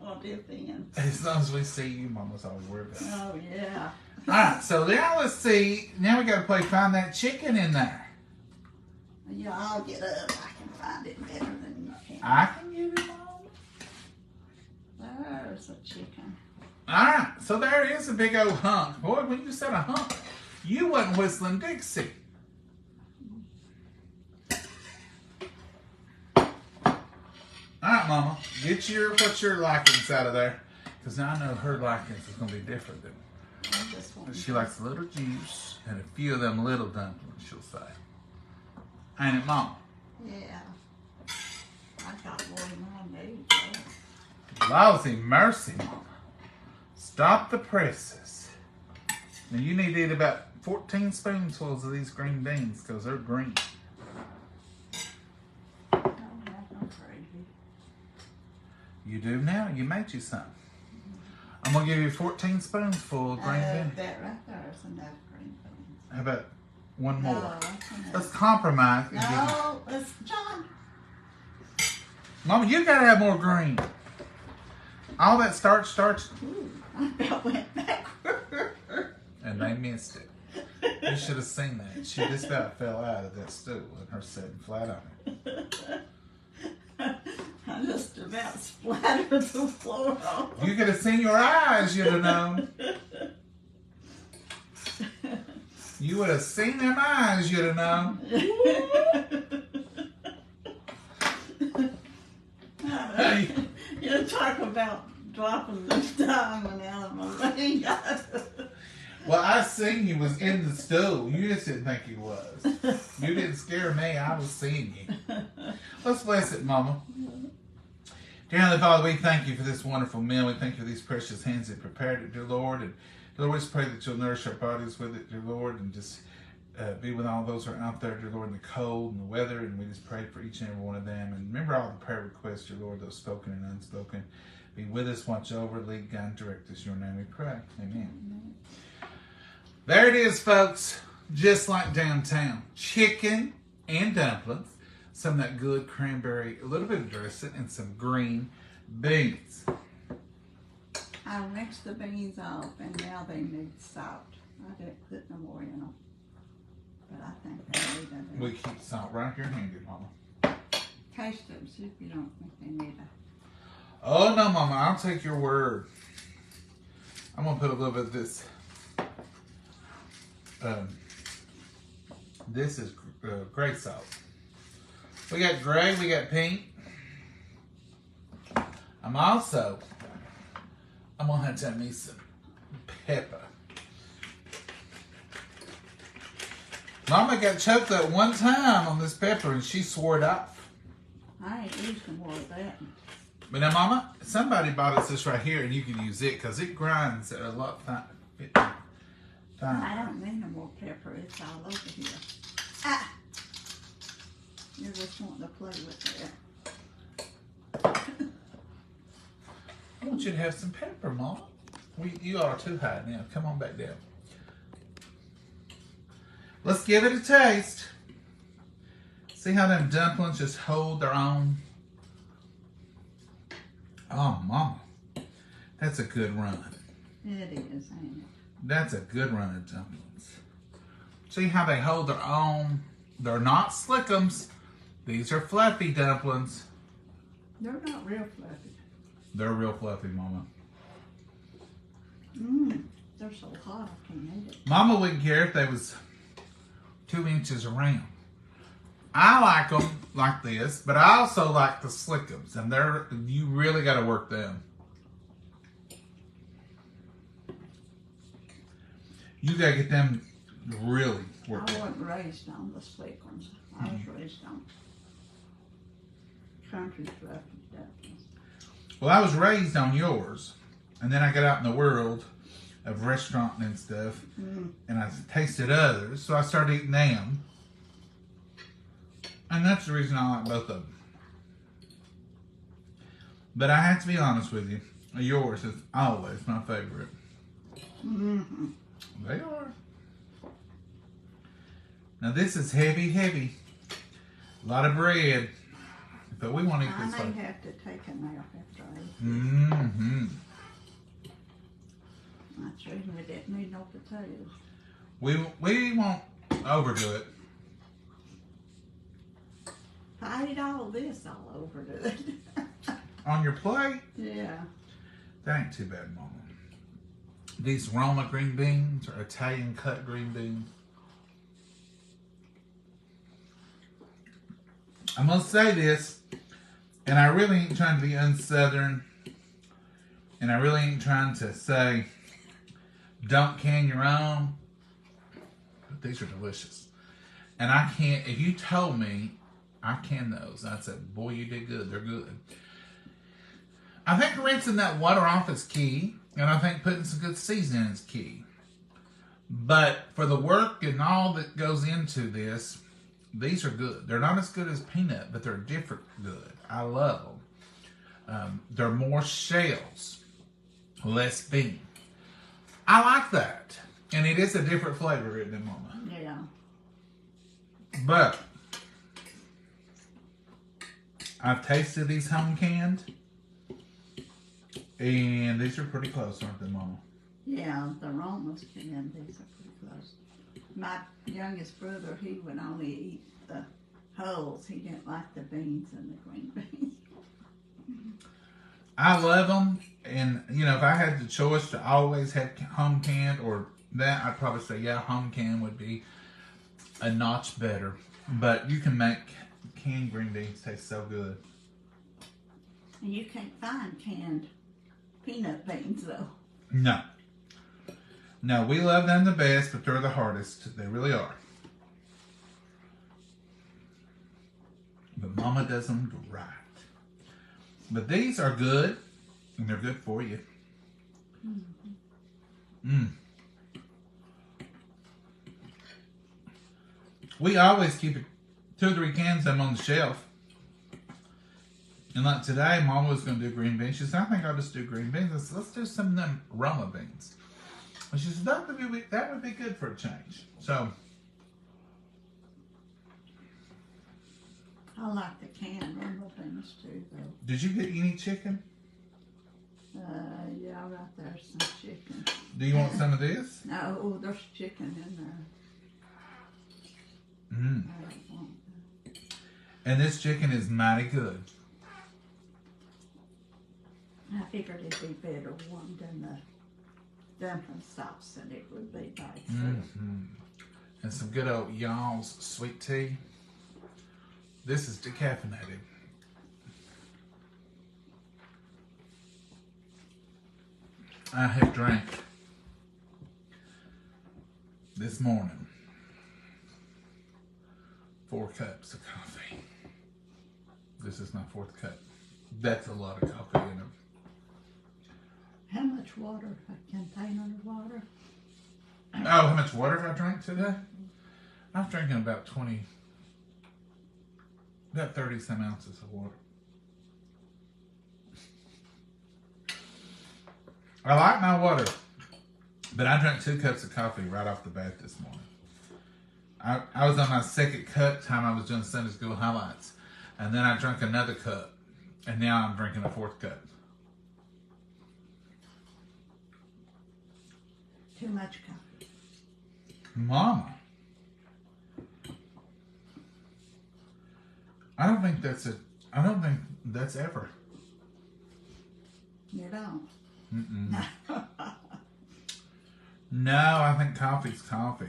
Well, dip in. As long as we see you, Mama's all we're about. Oh, yeah. All right, so now let's see. Now we got to play find that chicken in there. Yeah, I'll get up. I can find it better than you can. I can get it, Mama. There's a chicken. All right, so there is a big old hunk. Boy, when you said a hunk, you wasn't whistling Dixie. All right, Mama, get what your likings out of there, because now I know her likings is going to be different than she likes a little juice and a few of them little dumplings, she'll say. Ain't it, Mama? Yeah. I got more than I need. Lousy mercy, Mama. Stop the presses. Now you need to eat about 14 spoonfuls of these green beans because they're green. You do now. You made you some. I'm going to give you 14 spoonsful of green beans. That right there is enough green beans. How about one more? No, that's enough. Let's compromise. And No, it's John. Mama, you got to have more green. All that starch. Ooh, I about went backward. And they missed it. You should have seen that. She just about fell out of that stool and her sitting flat on it. I just about splattered the floor on. You could have seen your eyes, you'd have known. You would have seen them eyes, you'd have known. You talk about dropping the diamond out of my ring. Well, I seen you was in the stool. You just didn't think you was. You didn't scare me. I was seeing you. Let's bless it, Mama. Dear Heavenly Father, we thank you for this wonderful meal. We thank you for these precious hands that prepared it, dear Lord. And Lord, we just pray that you'll nourish our bodies with it, dear Lord, and just be with all those who are out there, dear Lord, in the cold and the weather. And we just pray for each and every one of them. And remember all the prayer requests, dear Lord, those spoken and unspoken. Be with us, watch over, lead, guide, and direct us. In your name we pray. Amen. There it is, folks. Just like downtown. Chicken and dumplings. Some of that good cranberry, a little bit of dressing, and some green beans. I mixed the beans off, and now they need salt. I didn't put no more in them. But I think they need them. We keep salt right here handy, Mama. Taste them, see if you don't think they need a... Oh, no, Mama. I'll take your word. I'm going to put a little bit of this. This is gray salt. We got gray, we got pink. I'm going to have to have me some pepper. Mama got choked up one time on this pepper and she swore it off. I ain't used no more of that. But now, Mama, somebody bought us this right here and you can use it because it grinds a lot fine. I don't need no more pepper. It's all over here. Ah! You're just wanting to play with that. I want you to have some pepper, Mama. You are too high now. Come on back down. Let's give it a taste. See how them dumplings just hold their own? Oh, Mama. That's a good run. It is, ain't it? That's a good run of dumplings. See how they hold their own? They're not slickums. These are fluffy dumplings. They're not real fluffy. They're real fluffy, Mama. They're so hot I can't eat it. Mama wouldn't care if they was 2 inches around. I like them like this, but I also like the slickums, and you really got to work them. You got to get them really worked. I wasn't raised on the slick ones. I was raised on country fluffy dumplings. Well, I was raised on yours, and then I got out in the world of restaurant and stuff, and I tasted others, so I started eating them. And that's the reason I like both of them. But I have to be honest with you, yours is always my favorite. Mm-hmm. They are. Now this is heavy, heavy. A lot of bread. But we want to eat this I may way. have to take a nap after I eat. Mm-hmm. That's the reason we didn't need no potatoes. We won't overdo it. If I eat all this, I'll overdo it. On your plate, Yeah. that ain't too bad, Mama. These Roma green beans are Italian cut green beans. I'm going to say this, and I really ain't trying to be unsouthern, and I really ain't trying to say don't can your own, but these are delicious. And I can't, if you told me I can those, I'd say, boy, you did good. They're good. I think rinsing that water off is key, and I think putting some good seasoning is key. But for the work and all that goes into this, these are good. They're not as good as peanut, but they're different good. I love them. They're more shells, less bean. I like that. And it is a different flavor, isn't it, Mama? Yeah. But I've tasted these home canned, and these are pretty close, aren't they, Mama? Yeah, the Romans canned these are pretty close. My youngest brother, he would only eat the hulls. He didn't like the beans and the green beans. I love them, and you know, if I had the choice to always have home canned or that, I'd probably say, yeah, home canned would be a notch better. But you can make canned green beans taste so good. And you can't find canned peanut beans, though. No. No, we love them the best, but they're the hardest. They really are. But Mama does them right. But these are good, and they're good for you. We always keep 2 or 3 cans of them on the shelf. And like today, Mama was going to do green beans. She said, I think I'll just do green beans. I said, let's do some of them Roma beans. And she said, that would be good for a change. So, I like the canned Roma beans too, though. did you get any chicken? Yeah, right there's some chicken. Do you want some of this? No, there's chicken in there. Mm. I don't want that. And this chicken is mighty good. I figured it'd be better warmed in the dumpling sauce than it would be by itself. And some good old y'all's sweet tea. This is decaffeinated. I have drank this morning 4 cups of coffee. This is my 4th cup. That's a lot of coffee in it. How much water? A container of water? Oh, how much water have I drank today? I'm drinking about 30 some ounces of water. I like my water, but I drank 2 cups of coffee right off the bat this morning. I was on my 2nd cup time I was doing Sunday school highlights, and then I drank another cup, and now I'm drinking a 4th cup. Too much coffee. Mama, I don't think that's ever. You don't? Mm-mm. No, I think coffee's coffee.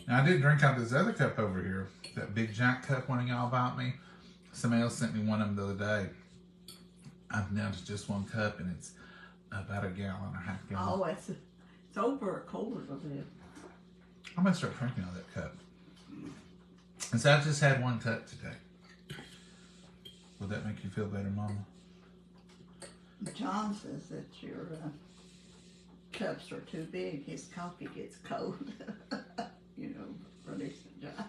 Now, I did drink out this other cup over here. That big giant cup one of y'all bought me. Somebody else sent me one of them the other day. I'm down to just 1 cup, and it's about a gallon and a half gallon. Oh, it's over a quarter of it. I'm going to start drinking out of that cup. And so I just had 1 cup today. Would that make you feel better, Mama? John says that your cups are too big. His coffee gets cold. You know, producing John.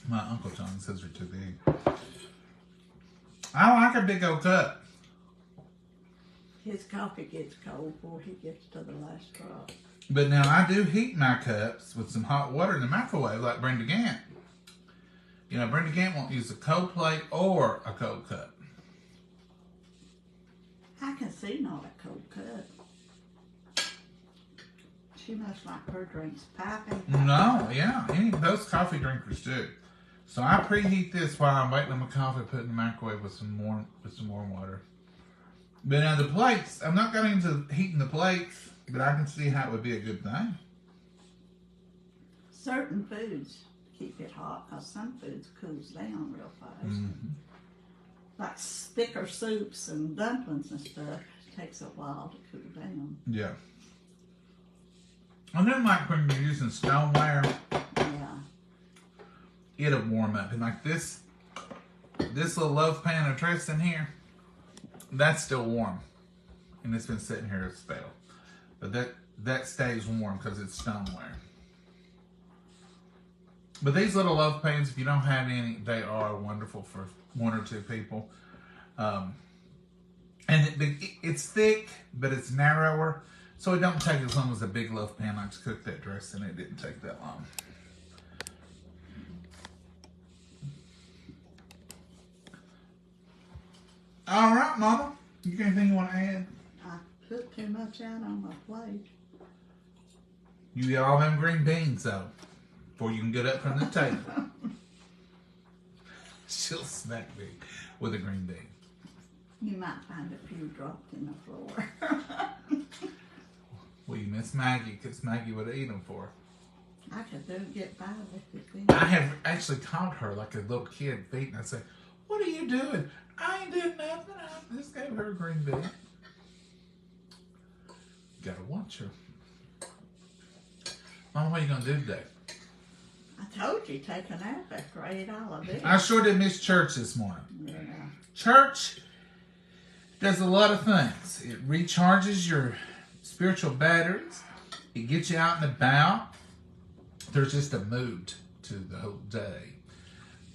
My Uncle John says they're too big. I like a big old cup. His coffee gets cold before he gets to the last drop. But now I do heat my cups with some hot water in the microwave like Brenda Gant. You know, Brenda Gant won't use a cold plate or a cold cup. I can see not a cold cup. She must like her drinks piping. No, yeah, those coffee drinkers do. So I preheat this while I'm waiting on my coffee, put it in the microwave with some warm water. But now the plates, I'm not going into heating the plates, but I can see how it would be a good thing. Certain foods keep it hot because some foods cools down real fast. Mm-hmm. Like thicker soups and dumplings and stuff, it takes a while to cool down. Yeah. And then like when you're using stoneware, Yeah. it'll warm up. And like this little loaf pan of Tristan here, that's still warm. And it's been sitting here a spell. But that stays warm because it's stoneware. But these little loaf pans, if you don't have any, they are wonderful for 1 or 2 people. And it's thick, but it's narrower, so it don't take as long as a big loaf pan like to cook that dressing. It didn't take that long. All right, Mama. You got anything you want to add? I put too much out on my plate. You get all them green beans, though, before you can get up from the table. She'll smack me with a green bean. You might find a few dropped in the floor. Well, you miss Maggie, because Maggie would have eaten them for her. I could get by with it. I have actually caught her like a little kid feeding. I say, "What are you doing?" "I ain't doing nothing. I just gave her a green bean." Gotta watch her. Mom, what are you gonna do today? I told you, take a nap after I ate all of this. I sure did miss church this morning. Yeah. Church does a lot of things. It recharges your spiritual batteries. It gets you out and about. There's just a mood to the whole day.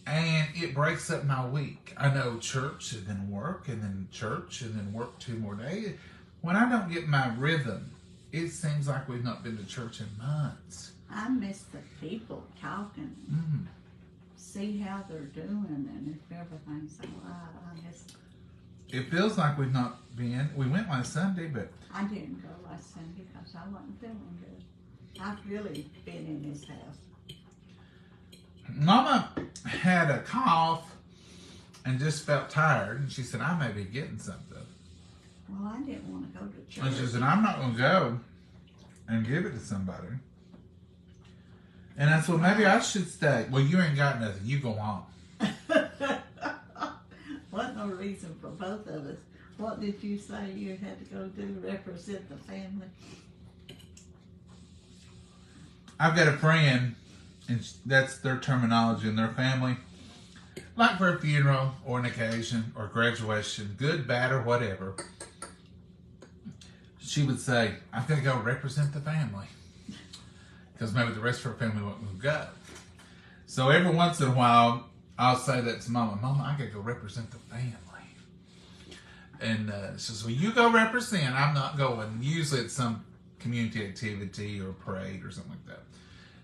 And it breaks up my week. I know church and then work and then church and then work 2 more days. When I don't get my rhythm, it seems like we've not been to church in months. I miss the people talking. Mm. See how they're doing and if everything's all right. I miss it. It feels like we've not been. We went last Sunday, but I didn't go last Sunday because I wasn't feeling good. I've really been in this house. Mama had a cough and just felt tired. And she said, "I may be getting something." Well, I didn't want to go to church. And she said, "I'm not going to go and give it to somebody." And I said, "Well, maybe I should stay." "Well, you ain't got nothing. You go on." Wasn't no reason for both of us. What did you say you had to go do? Represent the family? I've got a friend, and that's their terminology in their family. Like for a funeral or an occasion or graduation, good, bad, or whatever, she would say, "I've got to go represent the family." Because maybe the rest of her family won't go. So every once in a while, I'll say that to Mama. "Mama, I got to go represent the family." And she says, "Well, you go represent. I'm not going." Usually it's some community activity or parade or something like that.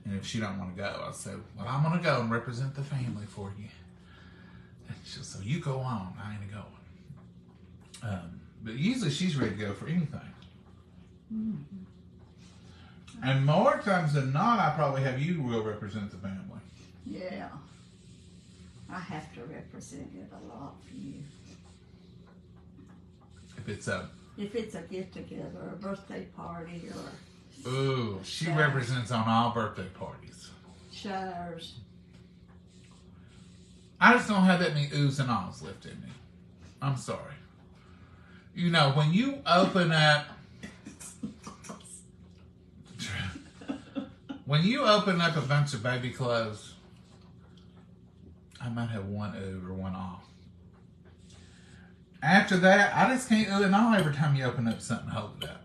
And if she don't want to go, I'll say, "Well, I'm going to go and represent the family for you." And she'll say, "You go on. I ain't going." But usually she's ready to go for anything. Mm-hmm. And more times than not, I probably have you will represent the family. Yeah. I have to represent it a lot for you. If it's a... If it's a get-together, or a birthday party, or... Ooh, she showers. represents on all birthday parties. Showers. I just don't have that many oohs and ahs left in me. I'm sorry. You know, when you open up... When you open up a bunch of baby clothes, I might have one ooh or one ah. After that, I just can't ooh and ah every time you open up something and hold it up.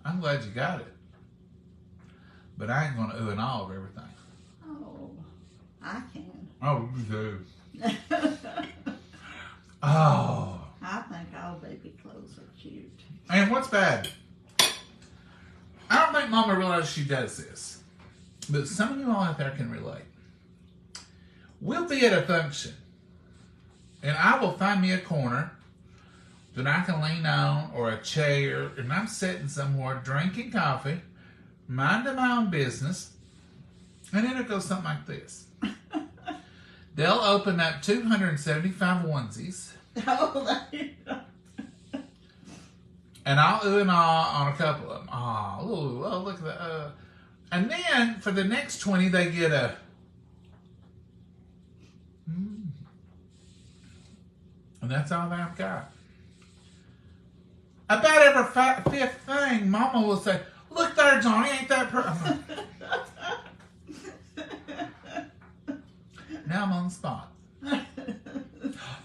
I'm glad you got it. But I ain't going to ooh and ah over everything. Oh, I can. Oh, you do. Oh. I think all baby clothes are cute. And what's bad? I don't think Mama realizes she does this. But some of you all out there can relate. We'll be at a function. And I will find me a corner that I can lean on or a chair. And I'm sitting somewhere drinking coffee, minding my own business. And it'll go something like this. They'll open up 275 onesies. Oh, And I'll ooh and ah on a couple of them. Oh, look at that. And then for the next 20, they get a... And that's all they've got. About every fifth thing, Mama will say, "Look there, Johnny, ain't that pretty?" Now I'm on the spot.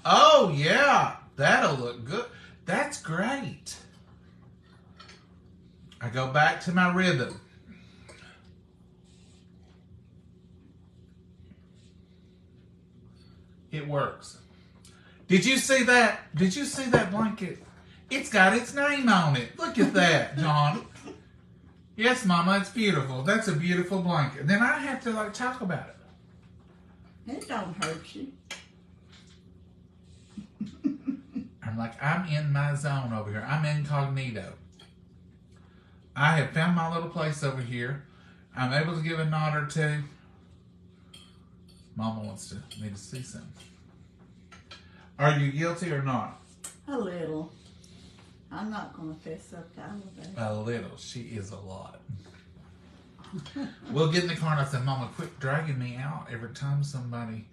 Oh, yeah, that'll look good. That's great. I go back to my rhythm. works. Did you see that? Did you see that blanket? It's got its name on it. Look at that, John. Yes, Mama, it's beautiful. That's a beautiful blanket. Then I have to like talk about it. It don't hurt you. I'm like, I'm in my zone over here. I'm incognito. I have found my little place over here. I'm able to give a nod or two. Mama wants me to see something. Are you guilty or not? A little. I'm not going to fess up to all of that. A little. She is a lot. We'll get in the car and I said, Mama, quit dragging me out every time somebody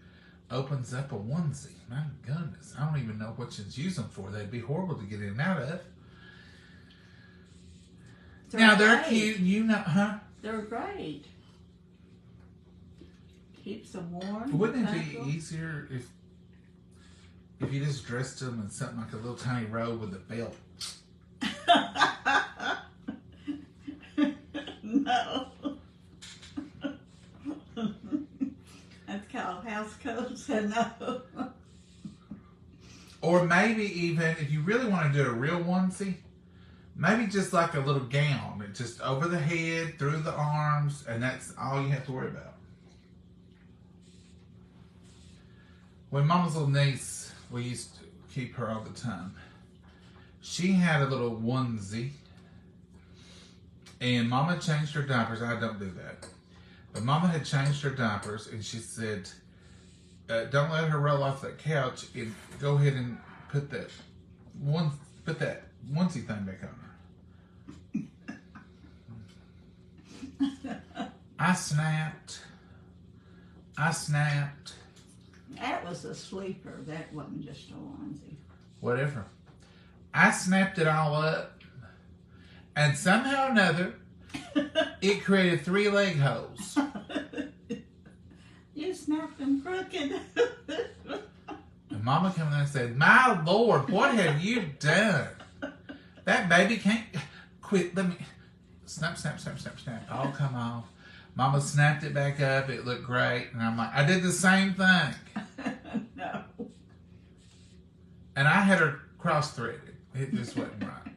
opens up a onesie. My goodness. I don't even know what you'd use them for. They'd be horrible to get in and out of. Now, they're cute. You know, huh? They're great. Keeps them warm. Wouldn't it be easier if you just dressed them in something like a little tiny robe with a belt? No. That's called house coats. No. Or maybe even if you really want to do a real onesie, maybe just like a little gown. It's just over the head, through the arms, and that's all you have to worry about. When Mama's little niece, we used to keep her all the time. She had a little onesie, and Mama changed her diapers. I don't do that. But Mama had changed her diapers, and she said, don't let her roll off that couch, and go ahead and put that onesie thing back on her. I snapped. That was a sleeper. That wasn't just a onesie. Whatever. I snapped it all up, and somehow or another, it created 3 leg holes. You snapped them crooked. And Mama came in and said, my Lord, what have you done? That baby can't quit. Let me snap. All come off. Mama snapped it back up. It looked great. And I'm like, I did the same thing. No. And I had her cross-threaded. It just wasn't right.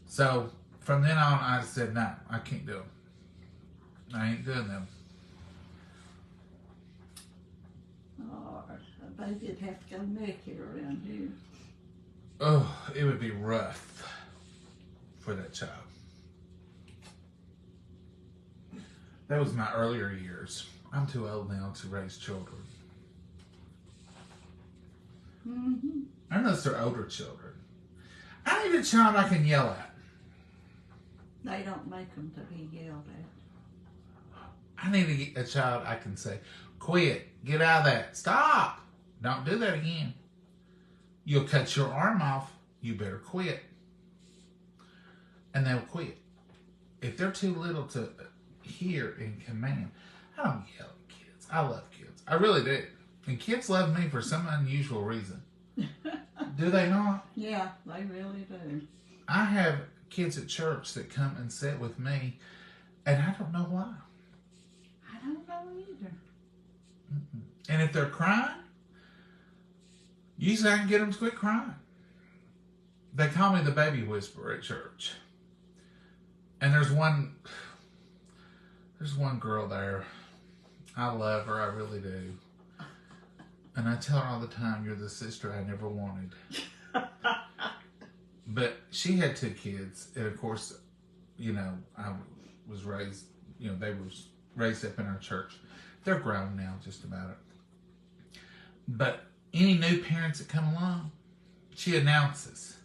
So from then on, I said, no, I can't do them. I ain't doing them. Or a baby'd have to go naked around here. Oh, it would be rough for that child. That was my earlier years. I'm too old now to raise children. Mm-hmm. Unless they're older children. I need a child I can yell at. They don't make them to be yelled at. I need a child I can say, quit, get out of that, stop, don't do that again. You'll cut your arm off, you better quit. And they'll quit. If they're too little to hear and command, I don't yell at kids. I love kids. I really do. And kids love me for some unusual reason. Do they not? Yeah, they really do. I have kids at church that come and sit with me, and I don't know why. I don't know either. And if they're crying, usually I can get them to quit crying. They call me the baby whisperer at church. And there's one girl there. I love her, I really do. And I tell her all the time, you're the sister I never wanted. But she had 2 kids. And of course, you know, I was raised, you know, they were raised up in our church. They're grown now, just about it. But any new parents that come along, she announces,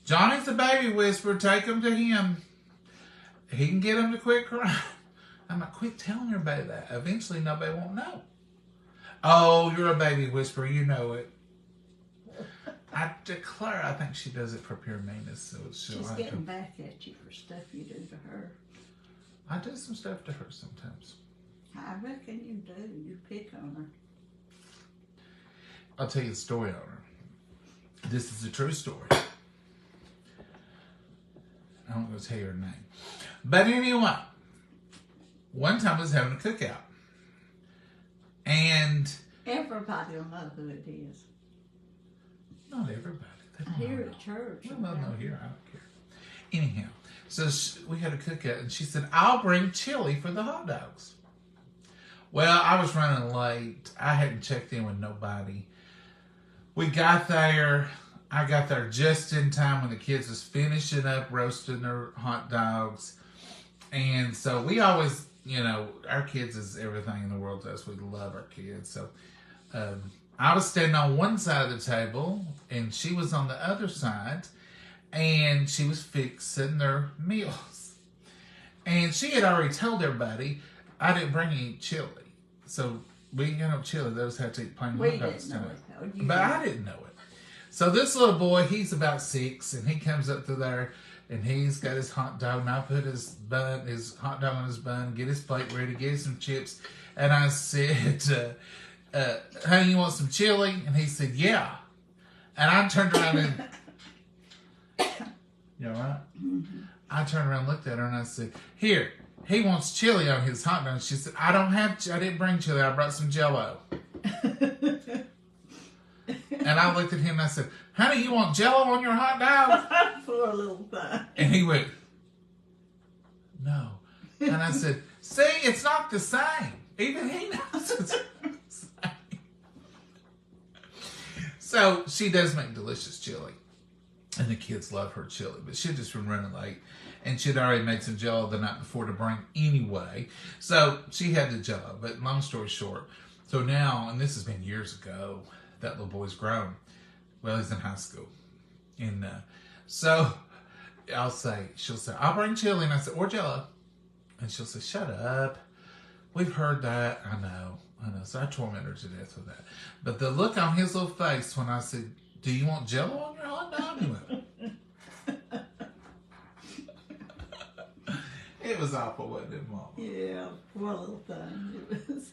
Johnny's the baby whisperer, take him to him. He can get them to quit crying. I'm like, quit telling everybody that. Eventually nobody won't know. Oh, you're a baby whisperer, you know it. I declare, I think she does it for pure meanness. So She's getting back at you for stuff you do to her. I do some stuff to her sometimes. I reckon you do. You pick on her. I'll tell you the story on her. This is a true story. I'm not going to tell you her name. But anyway, one time I was having a cookout. And everybody will know who it is. Not everybody. They don't Here know. at church. Well, no, here, I don't care. Anyhow, so we had a cookout, and she said, I'll bring chili for the hot dogs. Well, I was running late. I hadn't checked in with nobody. We got there. I got there just in time when the kids was finishing up roasting their hot dogs. And so we always, you know, our kids is everything in the world to us. We love our kids. So I was standing on one side of the table, and she was on the other side, and she was fixing their meals. And she had already told everybody, I didn't bring any chili. So we ain't got no chili. Those had to eat plain hot dogs tonight. But I didn't know it. So this little boy, he's about 6, and he comes up to there, and he's got his hot dog, and I put his hot dog on his bun, get his plate ready, get him some chips, and I said, honey, you want some chili? And he said, yeah. And I turned around and, you all right? Mm-hmm. I turned around and looked at her, and I said, here, he wants chili on his hot dog. She said, I didn't bring chili, I brought some Jell-O. And I looked at him and I said, honey, you want Jell-O on your hot dog? Poor little thing. And he went, no. And I said, see, it's not the same. Even he knows it's not the same. So she does make delicious chili. And the kids love her chili. But she'd just been running late. And she'd already made some Jell-O the night before to bring anyway. So she had the Jell-O. But long story short, so now, and this has been years ago, that little boy's grown. Well, he's in high school. And so she'll say, I'll bring chili. And I said, or Jell-O. And she'll say, shut up. We've heard that. I know. So I torment her to death with that. But the look on his little face when I said, do you want Jell-O on your hot dog? He went, it was awful, wasn't it, Mom? Yeah, poor little thing.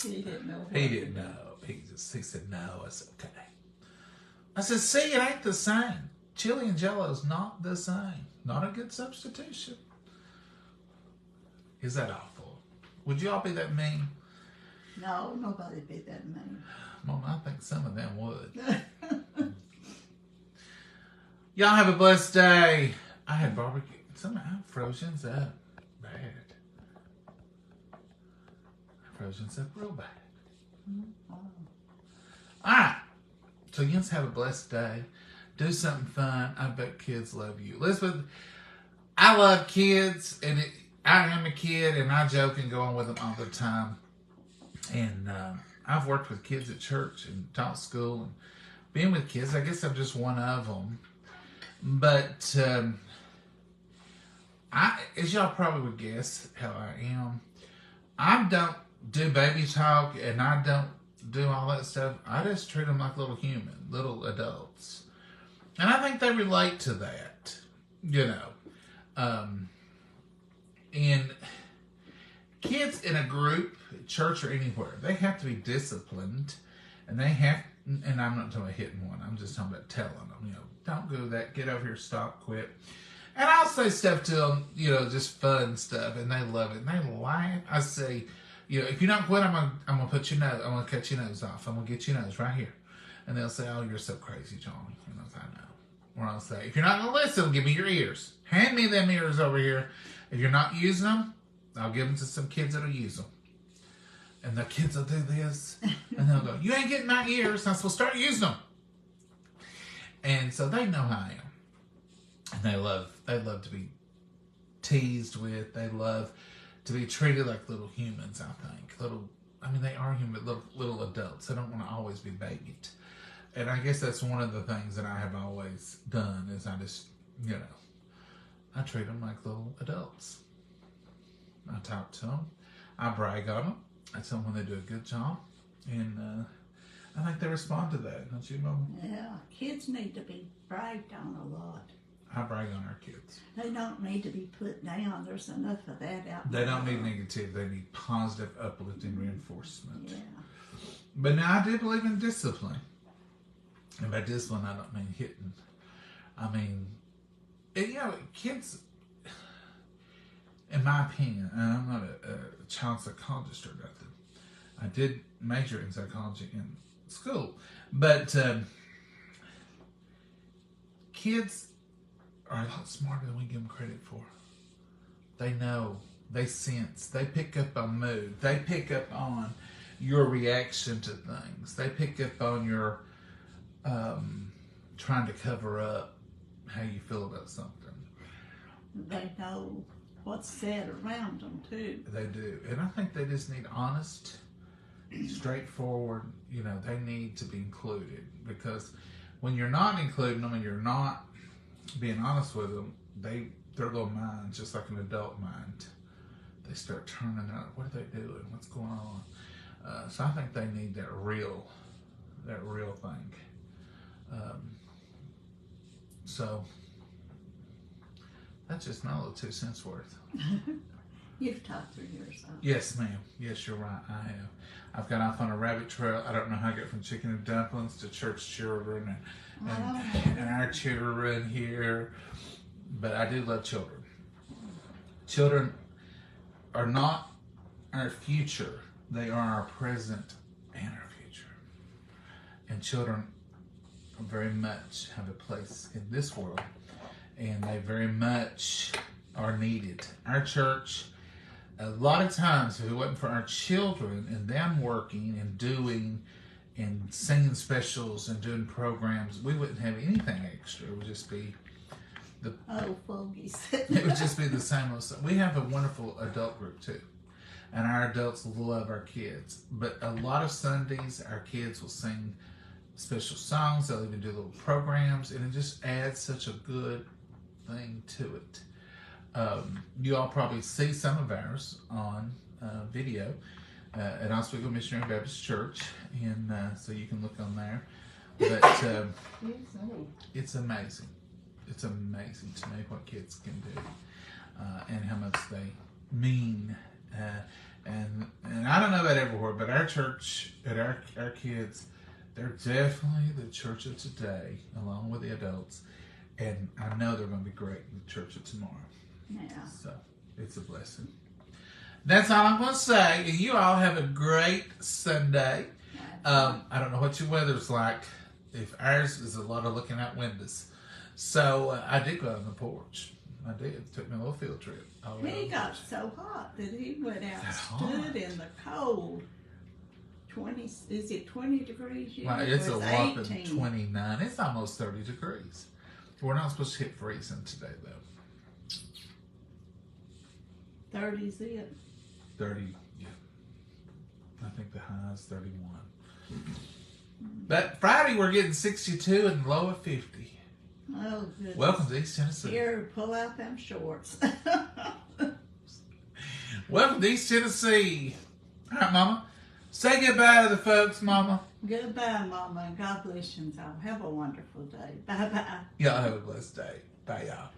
He didn't know. He didn't know. He said, no, it's okay. I said, see, it ain't the same. Chili and Jell-O is not the same. Not a good substitution. Is that awful? Would you all be that mean? No, nobody be that mean. Mom, I think some of them would. Y'all have a blessed day. I had barbecue. Somehow frozen's up bad. Frozen's up real bad. Mm-hmm. Alright. So you guys have a blessed day. Do something fun. I bet kids love you. Elizabeth, I love kids, and I am a kid, and I joke and go on with them all the time. And I've worked with kids at church and taught school and been with kids. I guess I'm just one of them. But as y'all probably would guess how I am, I don't do baby talk, and I don't do all that stuff. I just treat them like little human, little adults. And I think they relate to that, you know. And kids in a group, church or anywhere, they have to be disciplined, and they have, and I'm not talking about hitting one, I'm just talking about telling them, you know, don't do that, get over here, stop, quit. And I'll say stuff to them, you know, just fun stuff, and they love it, and they laugh. I say, you know, if you don't quit, I'm gonna put your nose, I'm gonna cut your nose off, I'm gonna get your nose right here. And they'll say, oh, you're so crazy, Johnny. And I'll say, I know. Or I'll say, if you're not gonna listen, give me your ears. Hand me them ears over here. If you're not using them, I'll give them to some kids that'll use them. And the kids will do this, and they'll go, you ain't getting my ears. I said, well, start using them. And so they know how I am. And they love to be teased with. They love to be treated like little humans, I think. They are human, little adults. They don't want to always be babied. And I guess that's one of the things that I have always done is I just, you know, I treat them like little adults. I talk to them. I brag on them. I tell them when they do a good job. And I think they respond to that, don't you, Mama? Yeah, kids need to be bragged on a lot. I brag on our kids. They don't need to be put down. There's enough of that out there. They don't need negative. They need positive, uplifting reinforcement. Yeah. But now I do believe in discipline. And by discipline, I don't mean hitting. I mean, you know, kids, in my opinion, and I'm not a child psychologist or nothing, I did major in psychology in school, but kids are a lot smarter than we give them credit for. They know, they sense, they pick up on mood, they pick up on your reaction to things, they pick up on your trying to cover up how you feel about something. They know what's said around them too. They do, and I think they just need honest, straightforward. They need to be included, because when you're not including them and you're not being honest with them, their little minds, just like an adult mind, they start turning out. What are they doing? What's going on? So I think they need that real thing. So that's just my little 2 cents worth. You've talked through yours. Yes, ma'am. Yes, you're right. I have. I've got off on a rabbit trail. I don't know how I get from chicken and dumplings to church children and our children here, but I do love children. Children are not our future. They are our present and our future. And children very much have a place in this world, and they very much are needed. Our church, a lot of times, if it wasn't for our children and them working and doing and singing specials and doing programs, we wouldn't have anything extra. It would just be fogies. it would just be the same old stuff. We have a wonderful adult group too, and our adults love our kids. But a lot of Sundays, our kids will sing special songs. They'll even do little programs, and it just adds such a good thing to it. You all probably see some of ours on video at Oswego Missionary Baptist Church, and so you can look on there. But it's amazing. It's amazing to me what kids can do and how much they mean. And I don't know about everywhere, but our church and our kids, they're definitely the church of today, along with the adults. And I know they're going to be great in the church of tomorrow. Yeah. So it's a blessing. That's all I'm going to say. And you all have a great Sunday. I don't know what your weather's like. If ours is a lot of looking out windows. So I did go out on the porch. I did. Took me a little field trip. He got so hot that he went out and stood in the cold. 20, is it 20 degrees here? Well, it's a whopping 18. 29. It's almost 30 degrees. We're not supposed to hit freezing today, though. 30's it. 30, yeah. I think the high is 31. But Friday we're getting 62 and low of 50. Oh, goodness. Welcome to East Tennessee. Here, pull out them shorts. Welcome to East Tennessee. All right, Mama. Say goodbye to the folks, Mama. Goodbye, Mama, and God bless you all. Have a wonderful day. Bye-bye. Y'all have a blessed day. Bye, y'all.